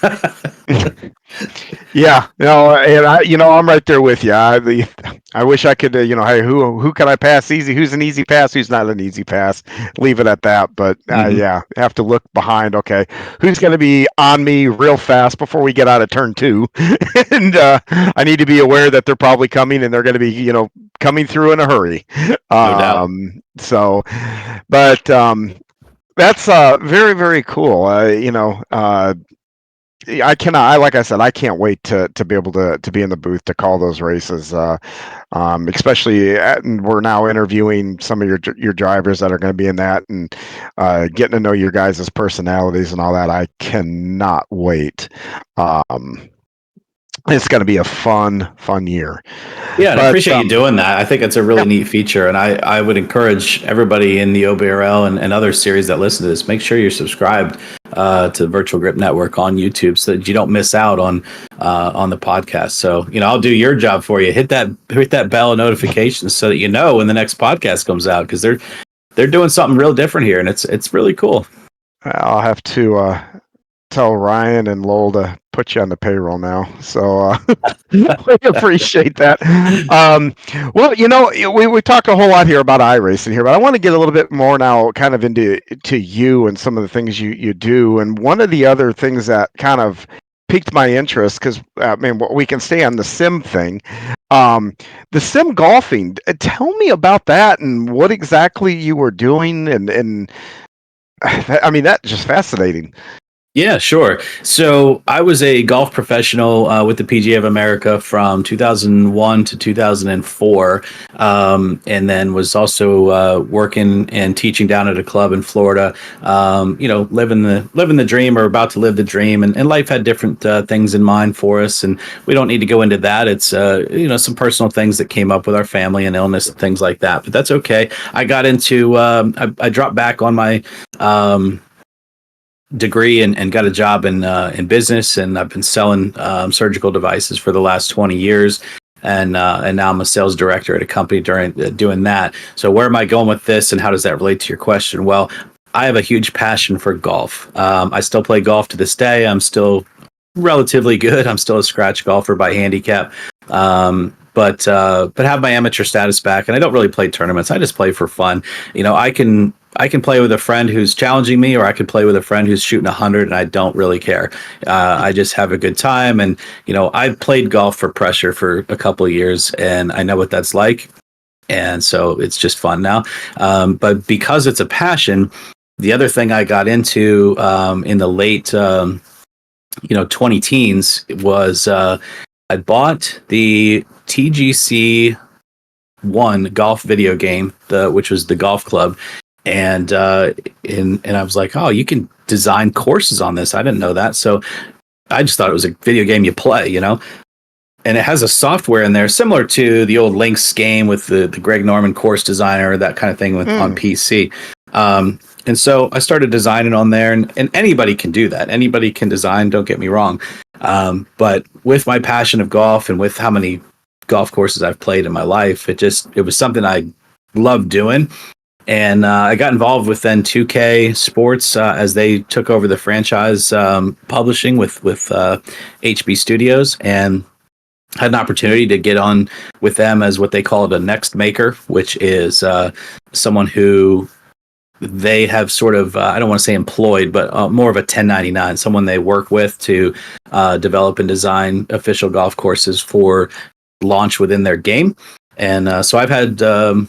S3: Yeah, and I'm right there with you. I wish I could, hey, who can I pass easy? Who's an easy pass? Who's not an easy pass? Leave it at that. But yeah, have to look behind. Okay, who's going to be on me real fast before we get out of turn 2? And I need to be aware that they're probably coming, and they're going to be, coming through in a hurry.
S4: No doubt.
S3: So, but that's very, very cool. Like I said, I can't wait to be able to be in the booth to call those races. Especially and we're now interviewing some of your drivers that are going to be in that, and getting to know your guys' personalities and all that. I cannot wait. It's going to be a fun year.
S4: Yeah, and I appreciate you doing that. I think it's a really neat feature, and I would encourage everybody in the OBRL and other series that listen to this, make sure you're subscribed to the Virtual Grip Network on YouTube so that you don't miss out on the podcast. So, I'll do your job for you. Hit that bell notification so that you know when the next podcast comes out, because they're doing something real different here, and it's really cool.
S3: I'll have to tell Ryan and Lowell to put you on the payroll now. So we appreciate that. Well, we talked a whole lot here about iRacing here, but I want to get a little bit more now kind of into you and some of the things you do. And one of the other things that kind of piqued my interest, because we can stay on the sim thing. The sim golfing. Tell me about that and what exactly you were doing, and that's just fascinating.
S4: Yeah, sure. So I was a golf professional with the PGA of America from 2001 to 2004, and then was also working and teaching down at a club in Florida. Living the dream, or about to live the dream, and life had different things in mind for us, and we don't need to go into that. It's some personal things that came up with our family and illness and things like that, but that's okay. I got into I dropped back on my degree and got a job in business, and I've been selling surgical devices for the last 20 years, and now I'm a sales director at a company doing that. So where am I going with this, and how does that relate to your question? Well, I have a huge passion for golf. I still play golf to this day. I'm still relatively good. I'm still a scratch golfer by handicap. But have my amateur status back, and I don't really play tournaments. I just play for fun. I can play with a friend who's challenging me, or I can play with a friend who's shooting 100, and I don't really care. I just have a good time, and I've played golf for pressure for a couple of years, and I know what that's like, and so it's just fun now. But because it's a passion, the other thing I got into in the late 20 teens was I bought the TGC One golf video game, which was the golf club, and I was like, oh, you can design courses on this. I didn't know that, so I just thought it was a video game you play, And it has a software in there similar to the old Lynx game with the Greg Norman course designer, that kind of thing on PC. And so I started designing on there, and anybody can do that. Anybody can design, don't get me wrong. But with my passion of golf and with how many golf courses I've played in my life, it was something I loved doing. And I got involved with then 2K Sports as they took over the franchise publishing with HB Studios, and had an opportunity to get on with them as what they call a next maker, which is someone who they have sort of, I don't want to say employed, but more of a 1099, someone they work with to develop and design official golf courses for launch within their game. And so I've had, I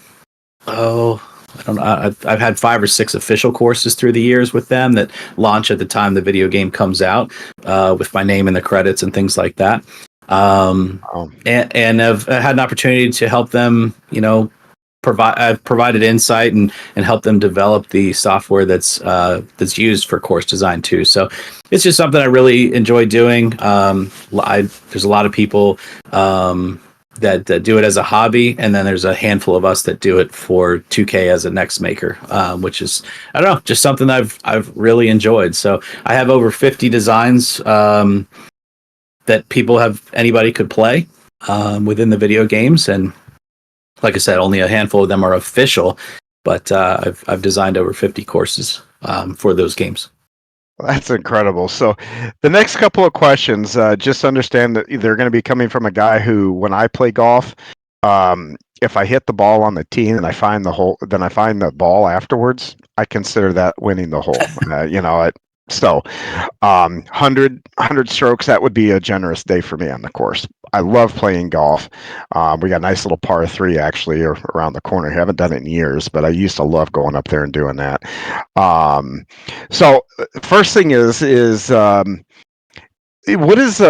S4: don't know, I've had 5 or 6 official courses through the years with them that launch at the time the video game comes out, with my name in the credits and things like that. And I've had an opportunity to help them, I've provided insight and helped them develop the software that's used for course design too. So it's just something I really enjoy doing. There's a lot of people that do it as a hobby, and then there's a handful of us that do it for 2K as a next maker, which is, I don't know, just something I've really enjoyed. So I have over 50 designs that anybody could play within the video games, and like I said, only a handful of them are official, but I've designed over 50 courses for those games.
S3: That's incredible. So the next couple of questions, just understand that they're going to be coming from a guy who, when I play golf, if I hit the ball on the tee and I find the hole, then I find the ball afterwards, I consider that winning the hole. So 100 strokes, that would be a generous day for me on the course. I love playing golf. We got a nice little par 3 actually around the corner. I haven't done it in years, but I used to love going up there and doing that. So first thing is what is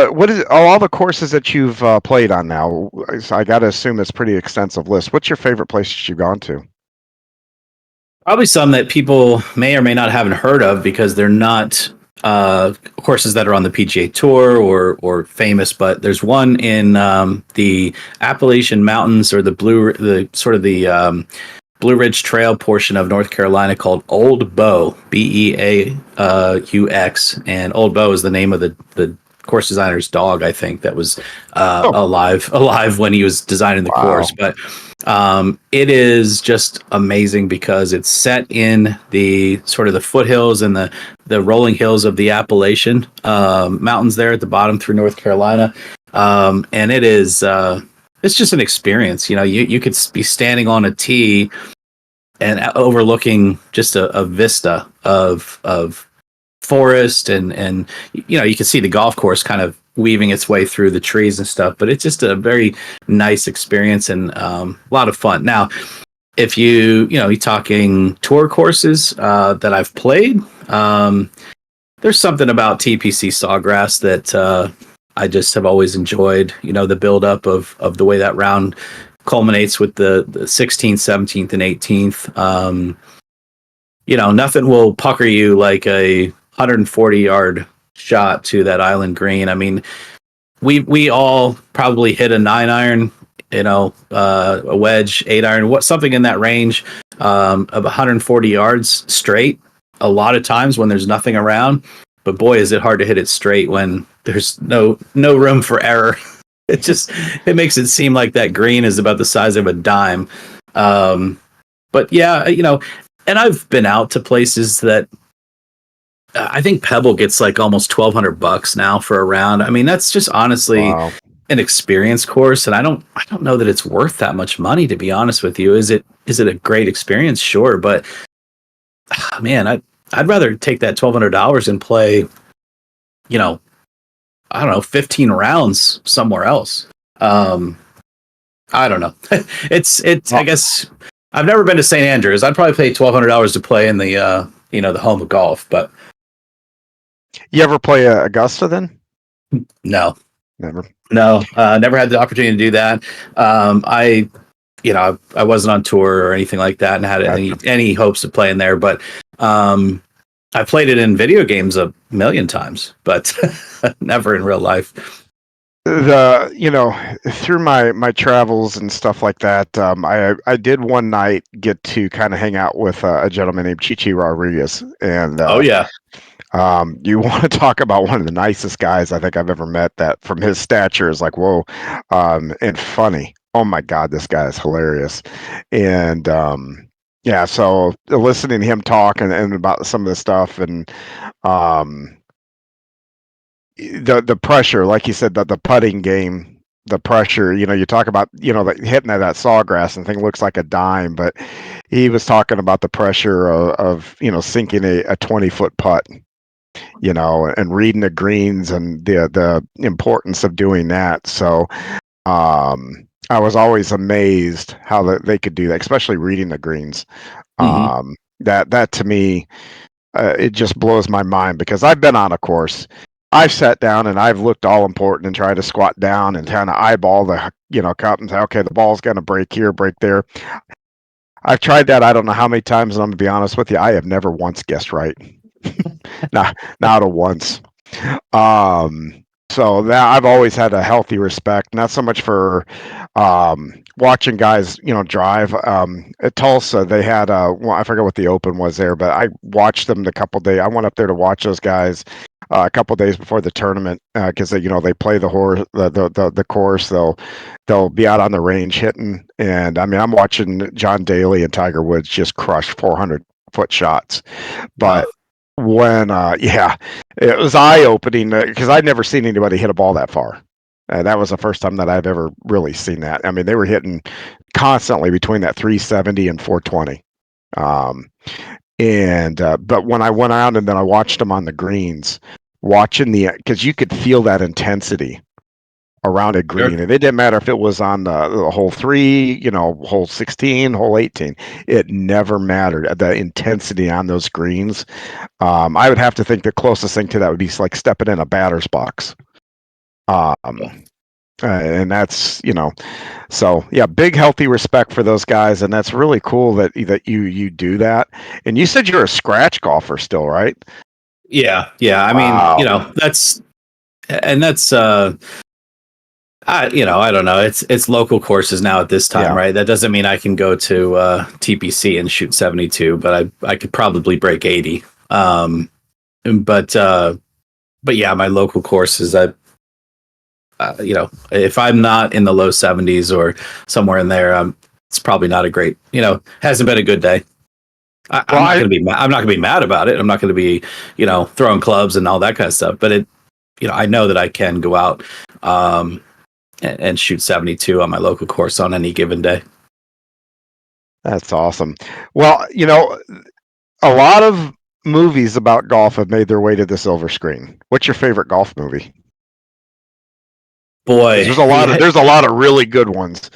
S3: all the courses that you've played on now? I got to assume it's a pretty extensive list. What's your favorite places you've gone to?
S4: Probably some that people may or may not haven't heard of, because they're not courses that are on the PGA Tour or famous. But there's one in the Appalachian Mountains, or the Blue Ridge Trail portion of North Carolina, called Old Beau, Beaux, and Old Beau is the name of the course designer's dog, I think, that was alive when he was designing the course. But It is just amazing because it's set in the sort of the foothills and the rolling hills of the Appalachian mountains there at the bottom through North Carolina. And it is it's just an experience. You could be standing on a tee and overlooking just a vista of forest and you can see the golf course kind of weaving its way through the trees and stuff, but it's just a very nice experience and a lot of fun. Now, if you're talking tour courses that I've played, there's something about TPC Sawgrass that I just have always enjoyed. The buildup of the way that round culminates with the 16th, 17th, and 18th. Nothing will pucker you like a 140-yard shot to that island green. I mean, we all probably hit a 9-iron, a wedge, 8-iron, something in that range of 140 yards straight. A lot of times when there's nothing around, but boy, is it hard to hit it straight when there's no room for error. It makes it seem like that green is about the size of a dime. But yeah, and I've been out to places that I think Pebble gets like almost $1,200 now for a round. I mean, that's just honestly an experience course, and I don't know that it's worth that much money, to be honest with you. Is it a great experience? Sure, but man, I'd rather take that $1,200 and play, I don't know, 15 rounds somewhere else. I don't know. It's. I guess I've never been to St. Andrews. I'd probably pay $1,200 to play in the the home of golf, but.
S3: You ever play Augusta then?
S4: No,
S3: never.
S4: No, never had the opportunity to do that. I wasn't on tour or anything like that, and had any hopes of playing there. But I played it in video games a million times, but never in real life.
S3: Through my travels and stuff like that, I did one night get to kind of hang out with a gentleman named Chichi Rodriguez, and
S4: oh yeah.
S3: You want to talk about one of the nicest guys I think I've ever met. That from his stature is like, whoa, and funny. Oh my God, this guy is hilarious. And yeah, so listening to him talk and about some of the stuff and the pressure, like you said, the putting game, the pressure, you talk about, hitting at that sawgrass and thing looks like a dime, but he was talking about the pressure of sinking a 20-foot putt. And reading the greens and the importance of doing that. So I was always amazed how they could do that, especially reading the greens.
S4: Mm-hmm.
S3: That to me, it just blows my mind because I've been on a course. I've sat down and I've looked all important and tried to squat down and kind of eyeball the cup and say, okay, the ball's going to break here, break there. I've tried that. I don't know how many times, and I'm going to be honest with you, I have never once guessed right. not a once. So that I've always had a healthy respect, not so much for watching guys, drive. At Tulsa, they had I forget what the Open was there, but I watched them the couple days. I went up there to watch those guys a couple days before the tournament because they play the course. They'll be out on the range hitting, and I mean I'm watching John Daly and Tiger Woods just crush 400-foot shots, but.
S4: Wow.
S3: When it was eye-opening because I'd never seen anybody hit a ball that far. That was the first time that I've ever really seen that. I mean, they were hitting constantly between that 370 and 420. But when I went out and then I watched them on the greens, because you could feel that intensity around a green,
S4: Sure.
S3: and it didn't matter if it was on the hole 3, hole 16, hole 18. It never mattered. The intensity on those greens. I would have to think the closest thing to that would be like stepping in a batter's box. And that's so yeah, big healthy respect for those guys, and that's really cool that you do that. And you said you're a scratch golfer still, right?
S4: Yeah. I mean, that's. I don't know. It's local courses now at this time, right? That doesn't mean I can go to TPC and shoot 72, but I could probably break 80. But yeah, my local courses, if I'm not in the low 70s or somewhere in there, it's probably not a great, hasn't been a good day. I'm not going to be I'm not going to be mad about it. I'm not going to be, throwing clubs and all that kind of stuff. But I know that I can go out and shoot 72 on my local course on any given day.
S3: That's awesome. Well, a lot of movies about golf have made their way to the silver screen. What's your favorite golf movie?
S4: Boy,
S3: there's a lot of really good ones.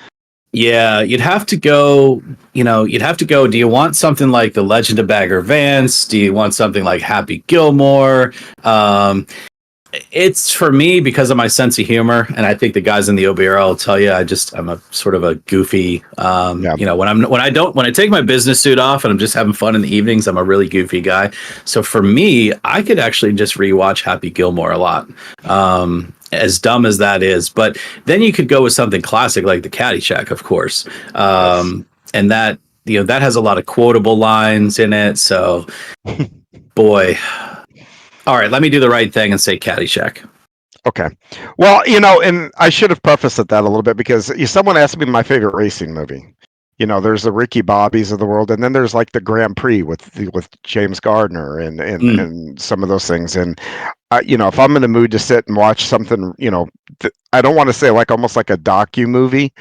S4: Yeah, you'd have to go, do you want something like The Legend of Bagger Vance? Do you want something like Happy Gilmore? It's for me because of my sense of humor, and I think the guys in the OBRL will tell you I'm a sort of a goofy. When I take my business suit off and I'm just having fun in the evenings, I'm a really goofy guy. So for me, I could actually just rewatch Happy Gilmore a lot. As dumb as that is, but then you could go with something classic like the Caddyshack, of course, and that that has a lot of quotable lines in it. So, boy. All right, let me do the right thing and say Caddyshack.
S3: Okay. Well, and I should have prefaced that a little bit because someone asked me my favorite racing movie. There's the Ricky Bobbies of the world, and then there's like the Grand Prix with James Gardner and some of those things. And if I'm in the mood to sit and watch something, I don't want to say like almost like a docu movie.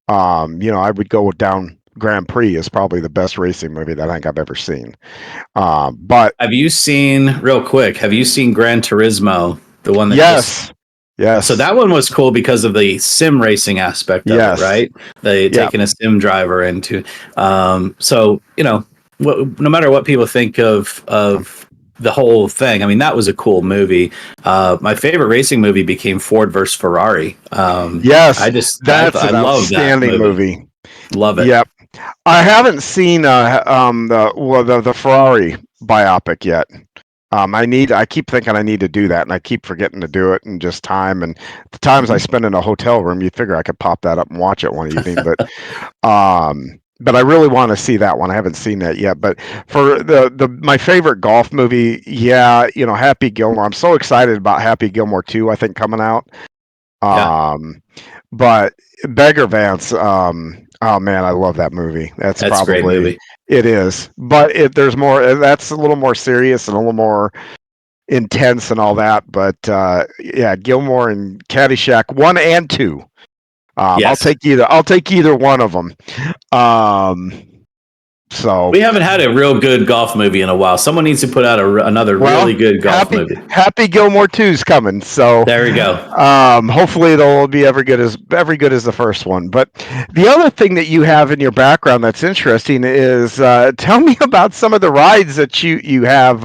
S3: I would go down. Grand Prix is probably the best racing movie that I think I've ever seen. But
S4: have you seen Gran Turismo? The one that
S3: yes.
S4: So that one was cool because of the sim racing aspect of it, right? They taking a sim driver into. So no matter what people think of the whole thing, I mean that was a cool movie. My favorite racing movie became Ford versus Ferrari.
S3: Yes, that's an outstanding movie.
S4: Love it.
S3: Yep. I haven't seen the Ferrari biopic yet. I keep thinking I need to do that, and I keep forgetting to do it, and just time and the times I spend in a hotel room. You figure I could pop that up and watch it one evening, but I really want to see that one. I haven't seen that yet. But for my favorite golf movie, Happy Gilmore. I'm so excited about Happy Gilmore 2, I think, coming out. But Bagger Vance, oh man, I love that movie. That's probably
S4: a great movie.
S3: It is, but there's more. That's a little more serious and a little more intense and all that. But Gilmore and Caddyshack 1 and 2. I'll take either one of them. So
S4: we haven't had a real good golf movie in a while. Someone needs to put out another really good golf movie.
S3: Happy Gilmore 2's coming. So
S4: there we go.
S3: Hopefully it'll be every good as the first one. But the other thing that you have in your background that's interesting is tell me about some of the rides that you have.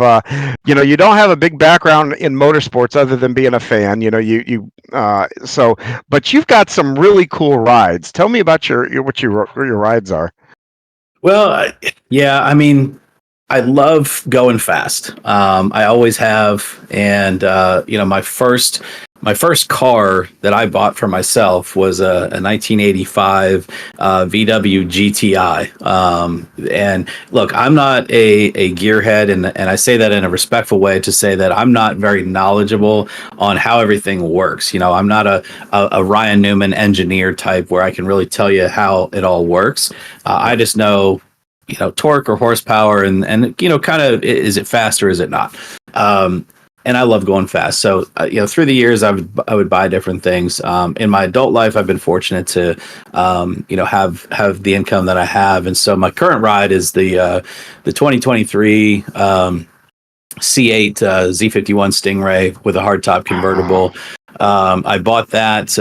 S3: You don't have a big background in motorsports other than being a fan. But you've got some really cool rides. Tell me about what your rides are.
S4: Well, I mean, I love going fast. I always have, and my first car that I bought for myself was a 1985 VW GTI. And look, I'm not a gearhead, and I say that in a respectful way to say that I'm not very knowledgeable on how everything works. I'm not a Ryan Newman engineer type where I can really tell you how it all works. I just know, torque or horsepower and kind of, is it fast or is it not? And I love going fast. So, through the years, I would buy different things. In my adult life, I've been fortunate to, have the income that I have. And so my current ride is the 2023 C8 Z51 Stingray with a hardtop convertible. I bought that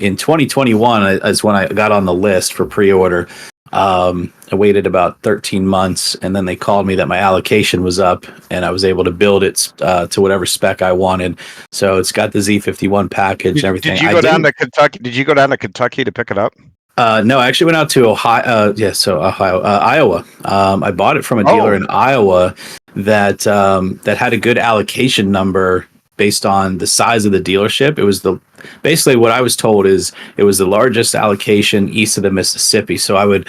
S4: in 2021 as when I got on the list for pre-order. I waited about 13 months, and then they called me that my allocation was up, and I was able to build it to whatever spec I wanted. So it's got the Z51 package and everything.
S3: Did you go down to Kentucky? Did you go down to Kentucky to pick it up?
S4: No, I actually went out to Ohio. Iowa. I bought it from a dealer in Iowa that had a good allocation number based on the size of the dealership. It was basically what I was told is it was the largest allocation east of the Mississippi. So I would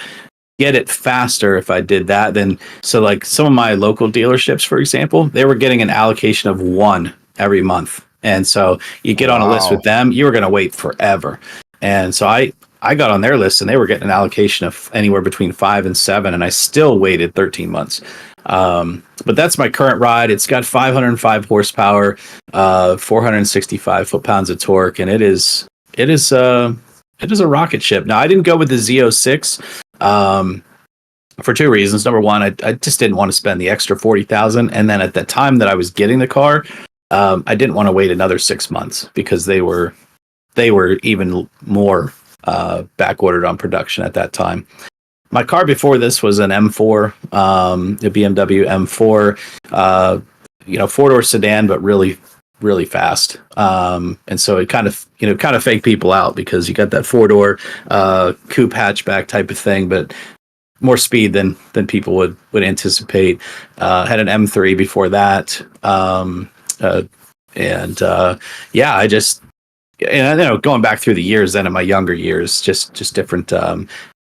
S4: get it faster if I did that. So like some of my local dealerships, for example, they were getting an allocation of 1 every month. And so you get on a list with them, you were going to wait forever. And so I I got on their list and they were getting an allocation of anywhere between 5 and 7, and I still waited 13 months. But that's my current ride. It's got 505 horsepower, 465 foot-pounds of torque, and it is a rocket ship. Now, I didn't go with the Z06 for two reasons. Number one, I just didn't want to spend the extra 40,000, and then at the time that I was getting the car, I didn't want to wait another 6 months because they were even more back ordered on production at that time. My car before this was an M4, a BMW M4, four-door sedan, but really, really fast. And so it kind of faked people out because you got that four-door coupe hatchback type of thing, but more speed than people would anticipate. Had an M3 before that. Going back through the years then in my younger years, just different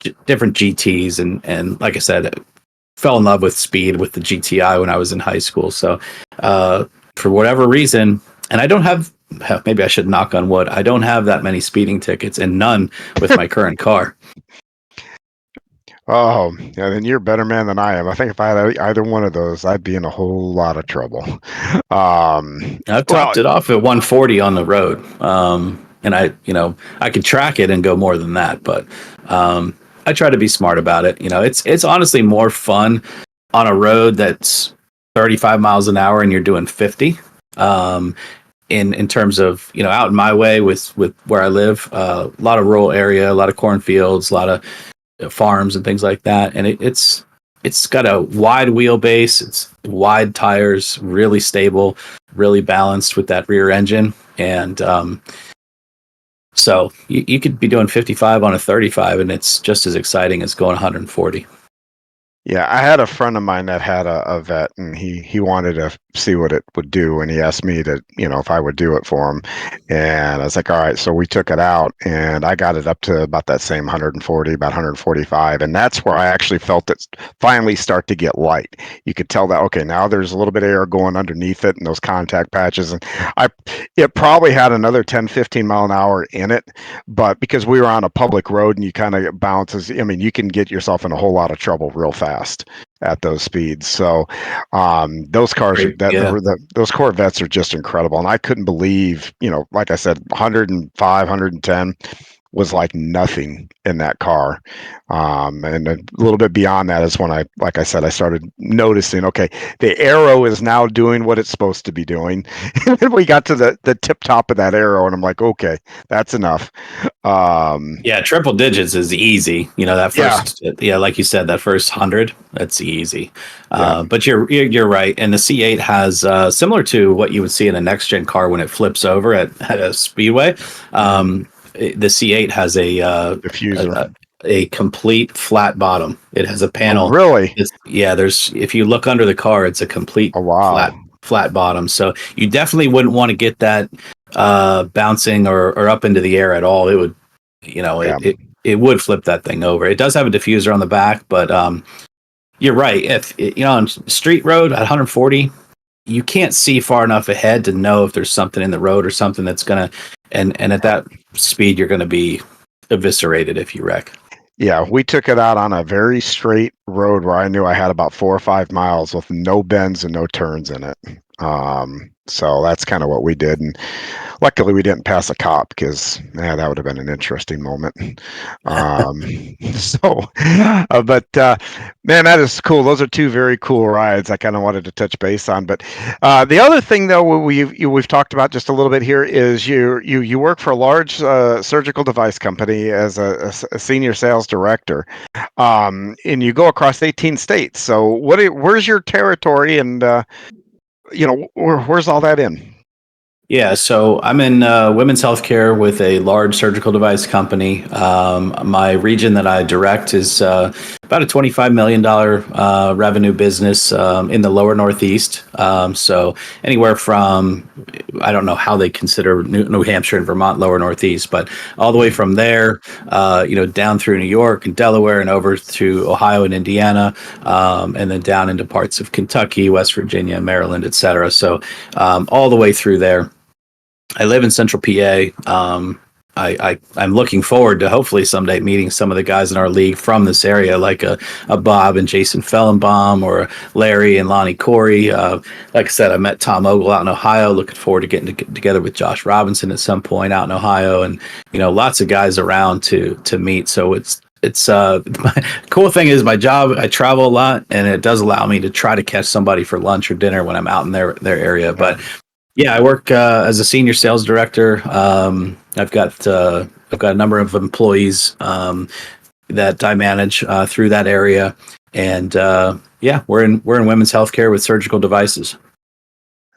S4: GTs and like I said, fell in love with speed with the GTI when I was in high school. So for whatever reason, and I don't have, maybe I should knock on wood, I don't have that many speeding tickets and none with my current car.
S3: Oh, yeah, then you're a better man than I am. I think if I had either one of those, I'd be in a whole lot of trouble.
S4: I've topped it off at 140 on the road. And I could track it and go more than that, but I try to be smart about it. It's honestly more fun on a road that's 35 miles an hour and you're doing 50. In terms of, out in my way with where I live, a lot of rural area, a lot of cornfields, a lot of farms and things like that. And it's got a wide wheelbase. It's wide tires, really stable, really balanced with that rear engine. And so you could be doing 55 on a 35 and it's just as exciting as going 140.
S3: Yeah, I had a friend of mine that had a vet, and he wanted to see what it would do, and he asked me to, if I would do it for him, and I was like, all right. So we took it out, and I got it up to about that same 140, about 145, and that's where I actually felt it finally start to get light. You could tell that, okay, now there's a little bit of air going underneath it, and those contact patches, and it probably had another 10, 15 mile an hour in it, but because we were on a public road and you kind of bounces, you can get yourself in a whole lot of trouble real fast at those speeds. So those cars, those Corvettes are just incredible. And I couldn't believe, like I said, 105, 110 was like nothing in that car. And a little bit beyond that is when I started noticing, okay, the aero is now doing what it's supposed to be doing. And then we got to the tip top of that aero and I'm like, okay, that's enough.
S4: Triple digits is easy. That first, like you said, that first 100, that's easy. But you're right. And the C8 has, similar to what you would see in a next gen car when it flips over at a speedway. The C8 has a diffuser, a complete flat bottom. It has a panel.
S3: Oh, really?
S4: If you look under the car, it's a complete flat bottom. So you definitely wouldn't want to get that bouncing or up into the air at all. It would, it would flip that thing over. It does have a diffuser on the back, but you're right. If on street road at 140, you can't see far enough ahead to know if there's something in the road or something that's gonna, and at that speed, you're gonna be eviscerated if you wreck.
S3: Yeah, we took it out on a very straight road where I knew I had about 4 or 5 miles with no bends and no turns in it. So that's kind of what we did. And luckily we didn't pass a cop because that would have been an interesting moment. But man, that is cool. Those are two very cool rides I kind of wanted to touch base on. But the other thing, though, we've talked about just a little bit here is you work for a large surgical device company as a senior sales director, and you go across 18 states. So where's your territory, and where's all that in?
S4: Yeah, so I'm in women's healthcare with a large surgical device company. My region that I direct is about a $25 million revenue business in the lower Northeast. So anywhere from, I don't know how they consider New Hampshire and Vermont lower Northeast, but all the way from there, down through New York and Delaware and over to Ohio and Indiana, and then down into parts of Kentucky, West Virginia, Maryland, et cetera. So all the way through there. I live in Central PA, I'm looking forward to hopefully someday meeting some of the guys in our league from this area, like a Bob and Jason Fellenbaum, or Larry and Lonnie Corey. Like I said, I met Tom Ogle out in Ohio. Looking forward to getting together with Josh Robinson at some point out in Ohio, and lots of guys around to meet. So it's my cool thing is my job. I travel a lot, and it does allow me to try to catch somebody for lunch or dinner when I'm out in their area. But yeah, I work as a senior sales director. I've got a number of employees that I manage through that area, and yeah, we're in women's healthcare with surgical devices.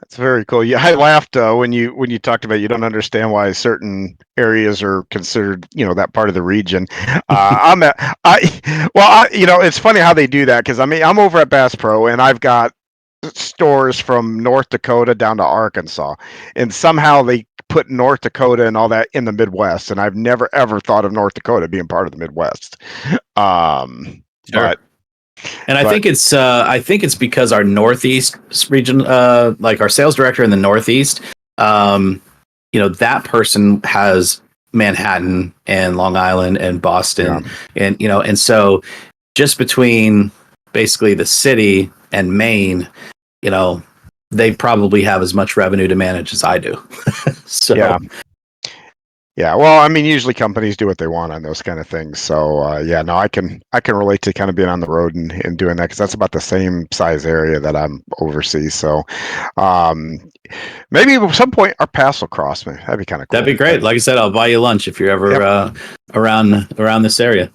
S3: That's very cool. Yeah, I laughed when you talked about you don't understand why certain areas are considered, that part of the region. It's funny how they do that, because I'm over at Bass Pro, and I've got stores from North Dakota down to Arkansas, and somehow they put North Dakota and all that in the Midwest, and I've never ever thought of North Dakota being part of the Midwest.
S4: Sure.
S3: But
S4: And I think it's because our Northeast region, like our sales director in the Northeast, that person has Manhattan and Long Island and Boston, and so just between basically the city and Maine, they probably have as much revenue to manage as I do. So
S3: yeah. Well, usually companies do what they want on those kind of things. So I can relate to kind of being on the road and doing that, because that's about the same size area that I'm overseas. So maybe at some point our paths will cross. Me, that'd be kind of cool.
S4: That'd be great. Like I said, I'll buy you lunch if you're ever around this area.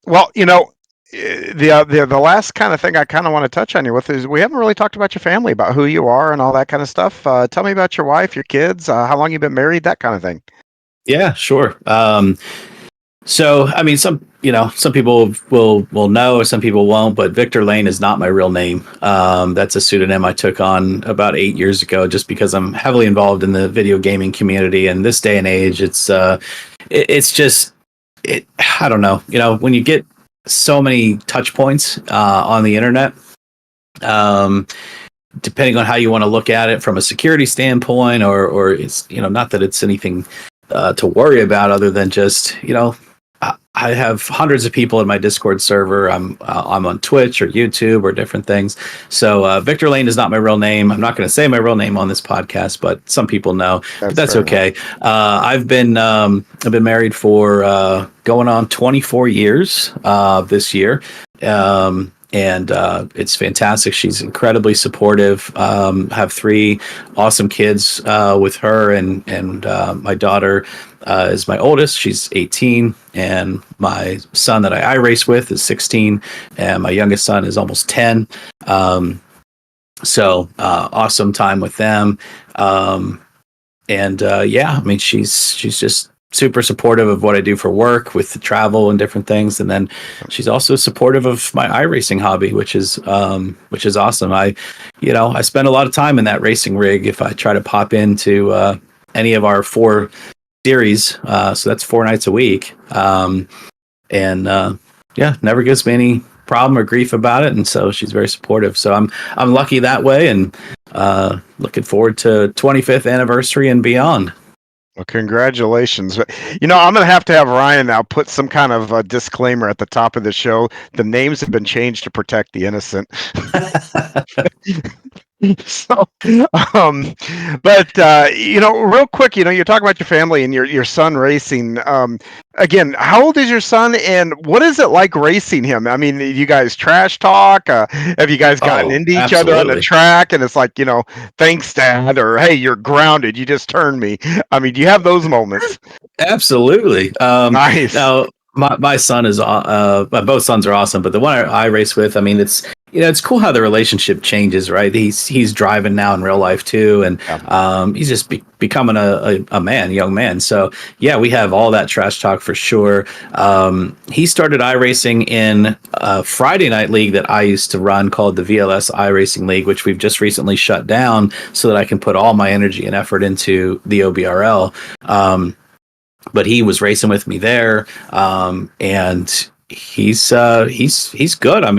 S3: Well, the last kind of thing I kind of want to touch on you with is we haven't really talked about your family, about who you are and all that kind of stuff. Tell me about your wife, your kids, how long you've been married, that kind of thing.
S4: Yeah, sure. So, some people will know, some people won't, but Victor Lane is not my real name. That's a pseudonym I took on about 8 years ago, just because I'm heavily involved in the video gaming community. And this day and age, it's just, I don't know, when you get so many touch points on the internet, depending on how you want to look at it from a security standpoint, or it's, not that it's anything to worry about, other than just, I have hundreds of people in my Discord server. I'm on Twitch or YouTube or different things. So Victor Lane is not my real name. I'm not going to say my real name on this podcast, but some people know. That's okay. I've been married for going on 24 years this year. And it's fantastic. She's incredibly supportive. Have 3 awesome kids with her, and my daughter is my oldest. She's 18, and my son that I race with is 16, and my youngest son is almost 10. So awesome time with them. She's just super supportive of what I do for work with the travel and different things. And then she's also supportive of my iRacing hobby, which is awesome. I spend a lot of time in that racing rig if I try to pop into any of our 4 series. So that's 4 nights a week. Never gives me any problem or grief about it. And so she's very supportive. So I'm lucky that way, and looking forward to 25th anniversary and beyond.
S3: Well, congratulations. I'm going to have Ryan now put some kind of a disclaimer at the top of the show. The names have been changed to protect the innocent. So, real quick, you're talking about your family and your son racing. Again, how old is your son, and what is it like racing him? You guys trash talk? Have you guys gotten into each other on the track, and it's like, thanks, Dad, or hey, you're grounded, you just turned me? Do you have those moments?
S4: Absolutely.
S3: Nice.
S4: Now, my son is both sons are awesome, but the one I race with, it's cool how the relationship changes, right? He's driving now in real life too, and he's just becoming a young man. So yeah, we have all that trash talk for sure. He started iRacing in a Friday night league that I used to run called the VLS iRacing League, which we've just recently shut down so that I can put all my energy and effort into the OBRL. But he was racing with me there, and he's good.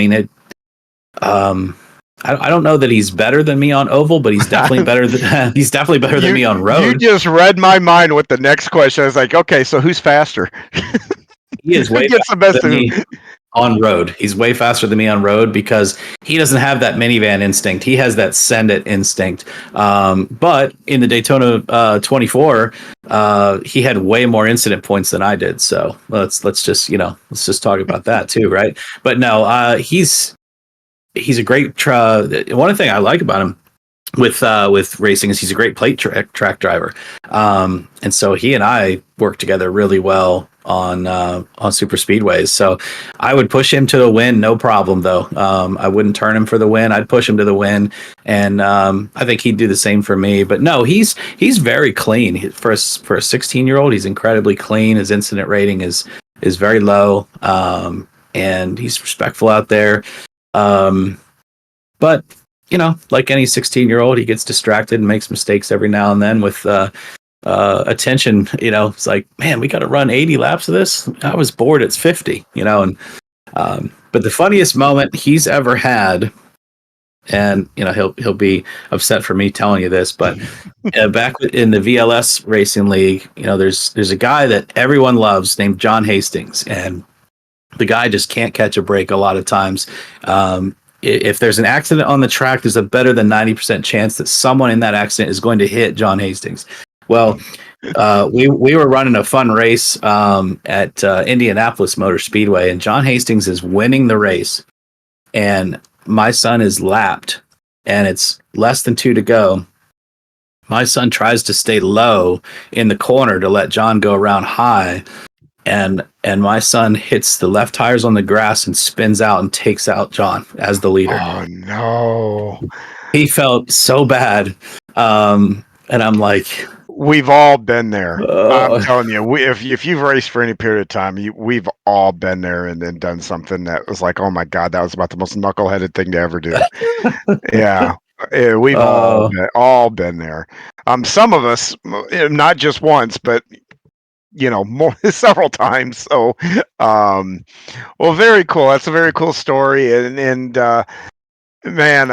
S4: I don't know that he's better than me on oval, but he's definitely better than he's definitely better than me on
S3: You
S4: road.
S3: just read my mind with the next question. I was like, okay, so who's faster?
S4: He is
S3: Who
S4: way
S3: gets the
S4: faster
S3: best
S4: than
S3: of who?
S4: me on road. He's way faster than me on road because he doesn't have that minivan instinct. He has that send it instinct. But in the Daytona 24, he had way more incident points than I did. So let's just talk about that too, right? But no, he's a great. One thing I like about him with racing is he's a great plate track driver, and so he and I work together really well on super speedways. So I would push him to the win, no problem though. I wouldn't turn him for the win. I'd push him to the win, and I think he'd do the same for me. But no, he's very clean for a 16-year-old. He's incredibly clean. His incident rating is very low, and he's respectful out there. But like any 16-year-old, he gets distracted and makes mistakes every now and then with attention. It's like, man, we got to run 80 laps of this. I was bored. It's 50. And but the funniest moment he's ever had, and he'll be upset for me telling you this, but back in the VLS Racing League, there's a guy that everyone loves named John Hastings, and the guy just can't catch a break a lot of times. If there's an accident on the track, there's a better than 90% chance that someone in that accident is going to hit John Hastings. Well, we were running a fun race at Indianapolis Motor Speedway, and John Hastings is winning the race, and my son is lapped, and it's less than 2 to go. My son tries to stay low in the corner to let John go around high, and my son hits the left tires on the grass and spins out and takes out John as the leader.
S3: Oh no.
S4: He felt so bad. And I'm like,
S3: we've all been there. I'm telling you, if you've raced for any period of time, we've all been there and then done something that was like, oh my God, that was about the most knuckleheaded thing to ever do. Yeah. We've all been there. Some of us, not just once, but more several times. So, well, very cool. That's a very cool story. And man,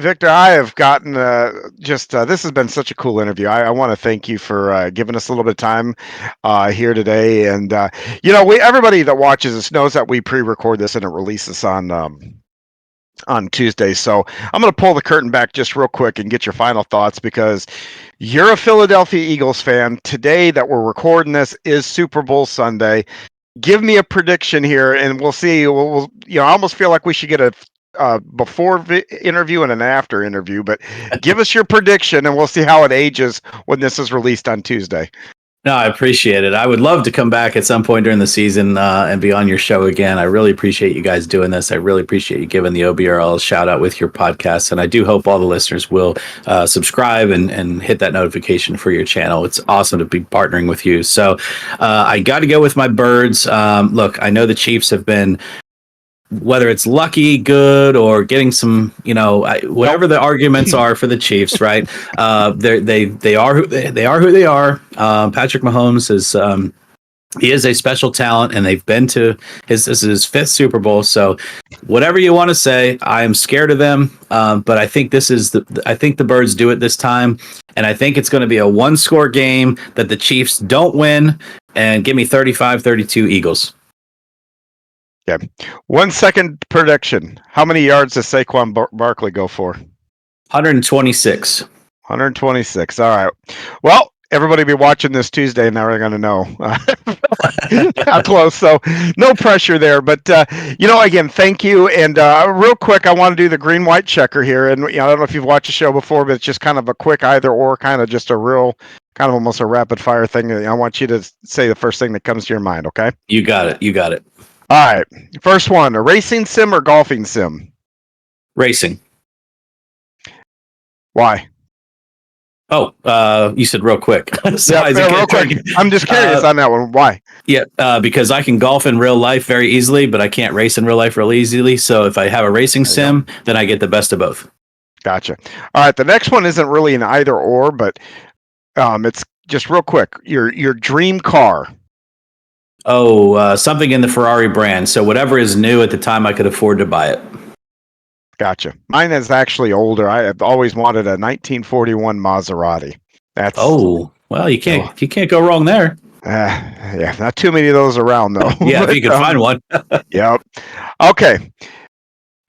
S3: Victor, I have gotten this has been such a cool interview. I want to thank you for giving us a little bit of time here today. And everybody that watches us knows that we pre-record this and it releases on Tuesday. So I'm going to pull the curtain back just real quick and get your final thoughts, because you're a Philadelphia Eagles fan. Today that we're recording this is Super Bowl Sunday. Give me a prediction here, and we'll see. I almost feel like we should get a before interview and an after interview, but give us your prediction, and we'll see how it ages when this is released on Tuesday.
S4: No, I appreciate it. I would love to come back at some point during the season and be on your show again. I really appreciate you guys doing this. I really appreciate you giving the OBRL a shout out with your podcast. And I do hope all the listeners will subscribe and hit that notification for your channel. It's awesome to be partnering with you. So I got to go with my birds. Look, I know the Chiefs have been, whether it's lucky, good, or getting some, whatever the arguments are for the Chiefs, right? They are who they are. Patrick Mahomes he is a special talent, and they've been to this is his 5th Super Bowl. So whatever you want to say, I am scared of them. But I think I think the Birds do it this time. And I think it's going to be a 1-score game that the Chiefs don't win, and give me 35-32 Eagles.
S3: Yeah. 1 second prediction. How many yards does Saquon Barkley go for?
S4: 126.
S3: 126. All right. Well, everybody be watching this Tuesday, and now we're going to know how close. So no pressure there. But, again, thank you. And real quick, I want to do the green-white checker here. And, I don't know if you've watched the show before, but it's just kind of a quick either-or, kind of just a real, kind of almost a rapid-fire thing. I want you to say the first thing that comes to your mind, okay?
S4: You got it.
S3: All right. First one, a racing sim or golfing sim?
S4: Racing.
S3: Why?
S4: Oh, you said real quick. So
S3: real quick. I'm just curious on that one. Why?
S4: Yeah, because I can golf in real life very easily, but I can't race in real life real easily. So if I have a racing sim, then I get the best of both.
S3: Gotcha. All right. The next one isn't really an either or, but it's just real quick. Your dream car.
S4: Oh, something in the Ferrari brand. So whatever is new at the time I could afford to buy it.
S3: Gotcha. Mine is actually older. I have always wanted a 1941 Maserati. That's
S4: Oh, well, you
S3: oh,
S4: can't go wrong there.
S3: yeah, not too many of those around though.
S4: Yeah, if
S3: But
S4: you can find one.
S3: yep. Okay.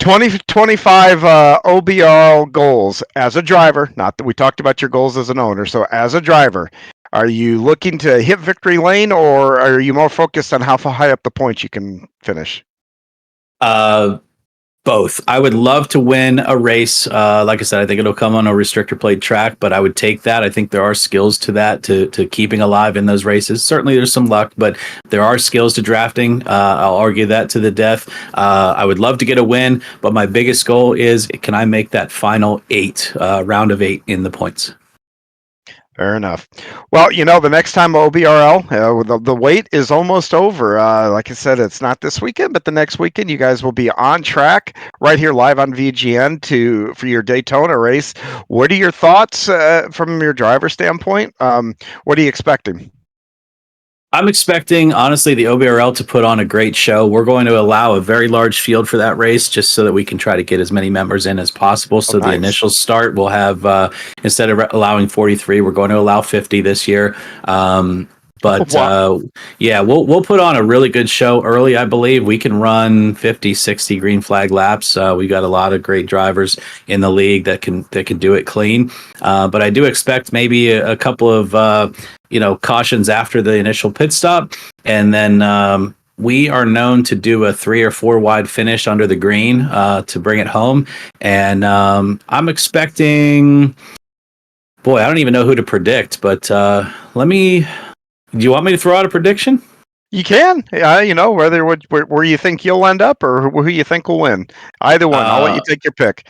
S3: 2025 OBR goals as a driver. Not that we talked about your goals as an owner. So as a driver, are you looking to hit victory lane, or are you more focused on how high up the points you can finish?
S4: Both. I would love to win a race. Like I said, I think it'll come on a restrictor plate track, but I would take that. I think there are skills to that, to keeping alive in those races. Certainly there's some luck, but there are skills to drafting. I'll argue that to the death. I would love to get a win, but my biggest goal is, can I make that final round of 8 in the points?
S3: Fair enough. Well, the next time OBRL, the wait is almost over. Like I said, it's not this weekend, but the next weekend, you guys will be on track right here live on VGN for your Daytona race. What are your thoughts from your driver standpoint? What are you expecting?
S4: I'm expecting, honestly, the OBRL to put on a great show. We're going to allow a very large field for that race just so that we can try to get as many members in as possible. So
S3: nice.
S4: The initial start will have, instead of allowing 43, we're going to allow 50 this year. Yeah, we'll put on a really good show early. I believe we can run 50, 60 green flag laps. We've got a lot of great drivers in the league that can do it clean. But I do expect maybe a couple of cautions after the initial pit stop, and then we are known to do a 3 or 4 wide finish under the green to bring it home. And I'm expecting. Boy, I don't even know who to predict, but do you want me to throw out a prediction?
S3: You can, where you think you'll end up or who you think will win. Either one. I'll let you take your pick.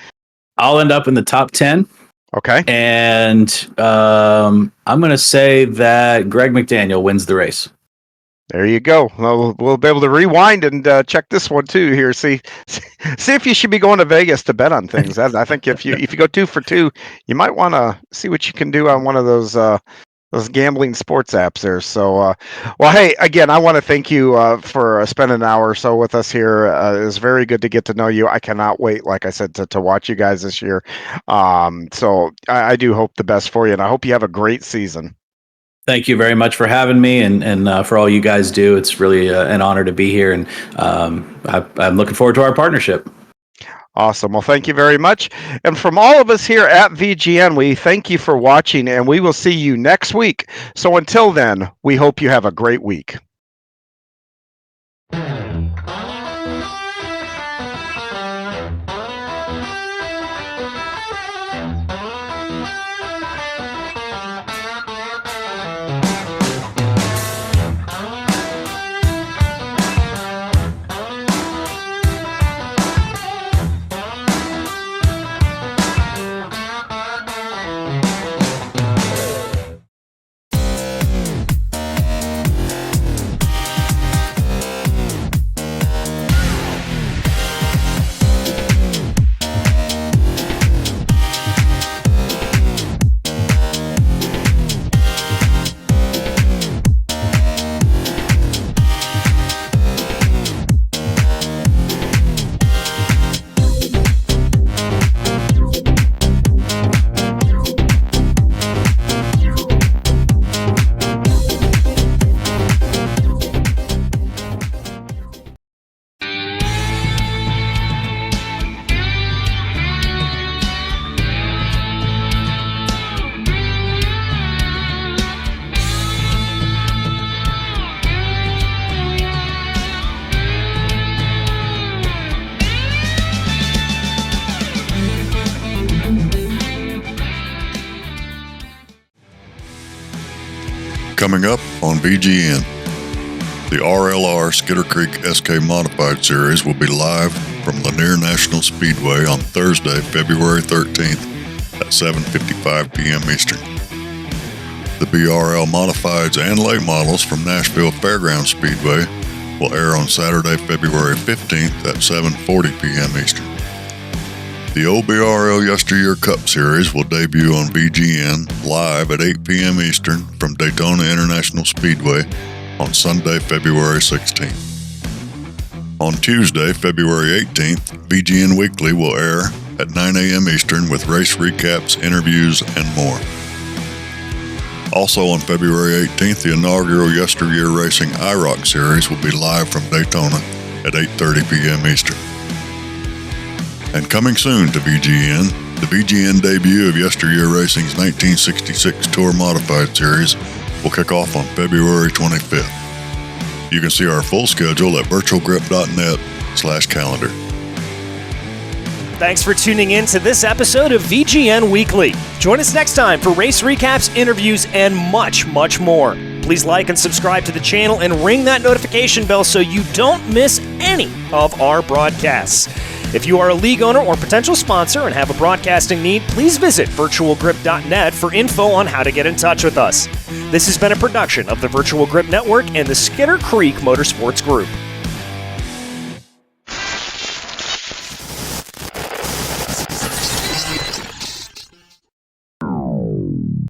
S4: I'll end up in the top 10.
S3: Okay.
S4: And I'm going to say that Greg McDaniel wins the race.
S3: There you go. We'll be able to rewind and check this one too here. See if you should be going to Vegas to bet on things. I think if you go 2 for 2, you might want to see what you can do on one of those gambling sports apps there. So, well, hey, again, I want to thank you for spending an hour or so with us here. It was very good to get to know you. I cannot wait, like I said, to watch you guys this year. So I do hope the best for you, and I hope you have a great season.
S4: Thank you very much for having me, and for all you guys do. It's really an honor to be here, and I'm looking forward to our partnership.
S3: Awesome. Well, thank you very much. And from all of us here at VGN, we thank you for watching, and we will see you next week. So until then, we hope you have a great week.
S5: Coming up on VGN, the RLR Skitter Creek SK Modified Series will be live from Lanier National Speedway on Thursday, February 13th at 7:55 p.m. Eastern. The BRL Modifieds and late models from Nashville Fairgrounds Speedway will air on Saturday, February 15th at 7:40 p.m. Eastern. The OBRL Yesteryear Cup Series will debut on VGN live at 8 p.m. Eastern from Daytona International Speedway on Sunday, February 16th. On Tuesday, February 18th, VGN Weekly will air at 9 a.m. Eastern with race recaps, interviews, and more. Also on February 18th, the inaugural Yesteryear Racing IROC Series will be live from Daytona at 8:30 p.m. Eastern. And coming soon to VGN, the VGN debut of Yesteryear Racing's 1966 Tour Modified Series will kick off on February 25th. You can see our full schedule at virtualgrip.net/calendar.
S1: Thanks for tuning in to this episode of VGN Weekly. Join us next time for race recaps, interviews, and much, much more. Please like and subscribe to the channel and ring that notification bell so you don't miss any of our broadcasts. If you are a league owner or potential sponsor and have a broadcasting need, please visit virtualgrip.net for info on how to get in touch with us. This has been a production of the Virtual Grip Network and the Skinner Creek Motorsports Group.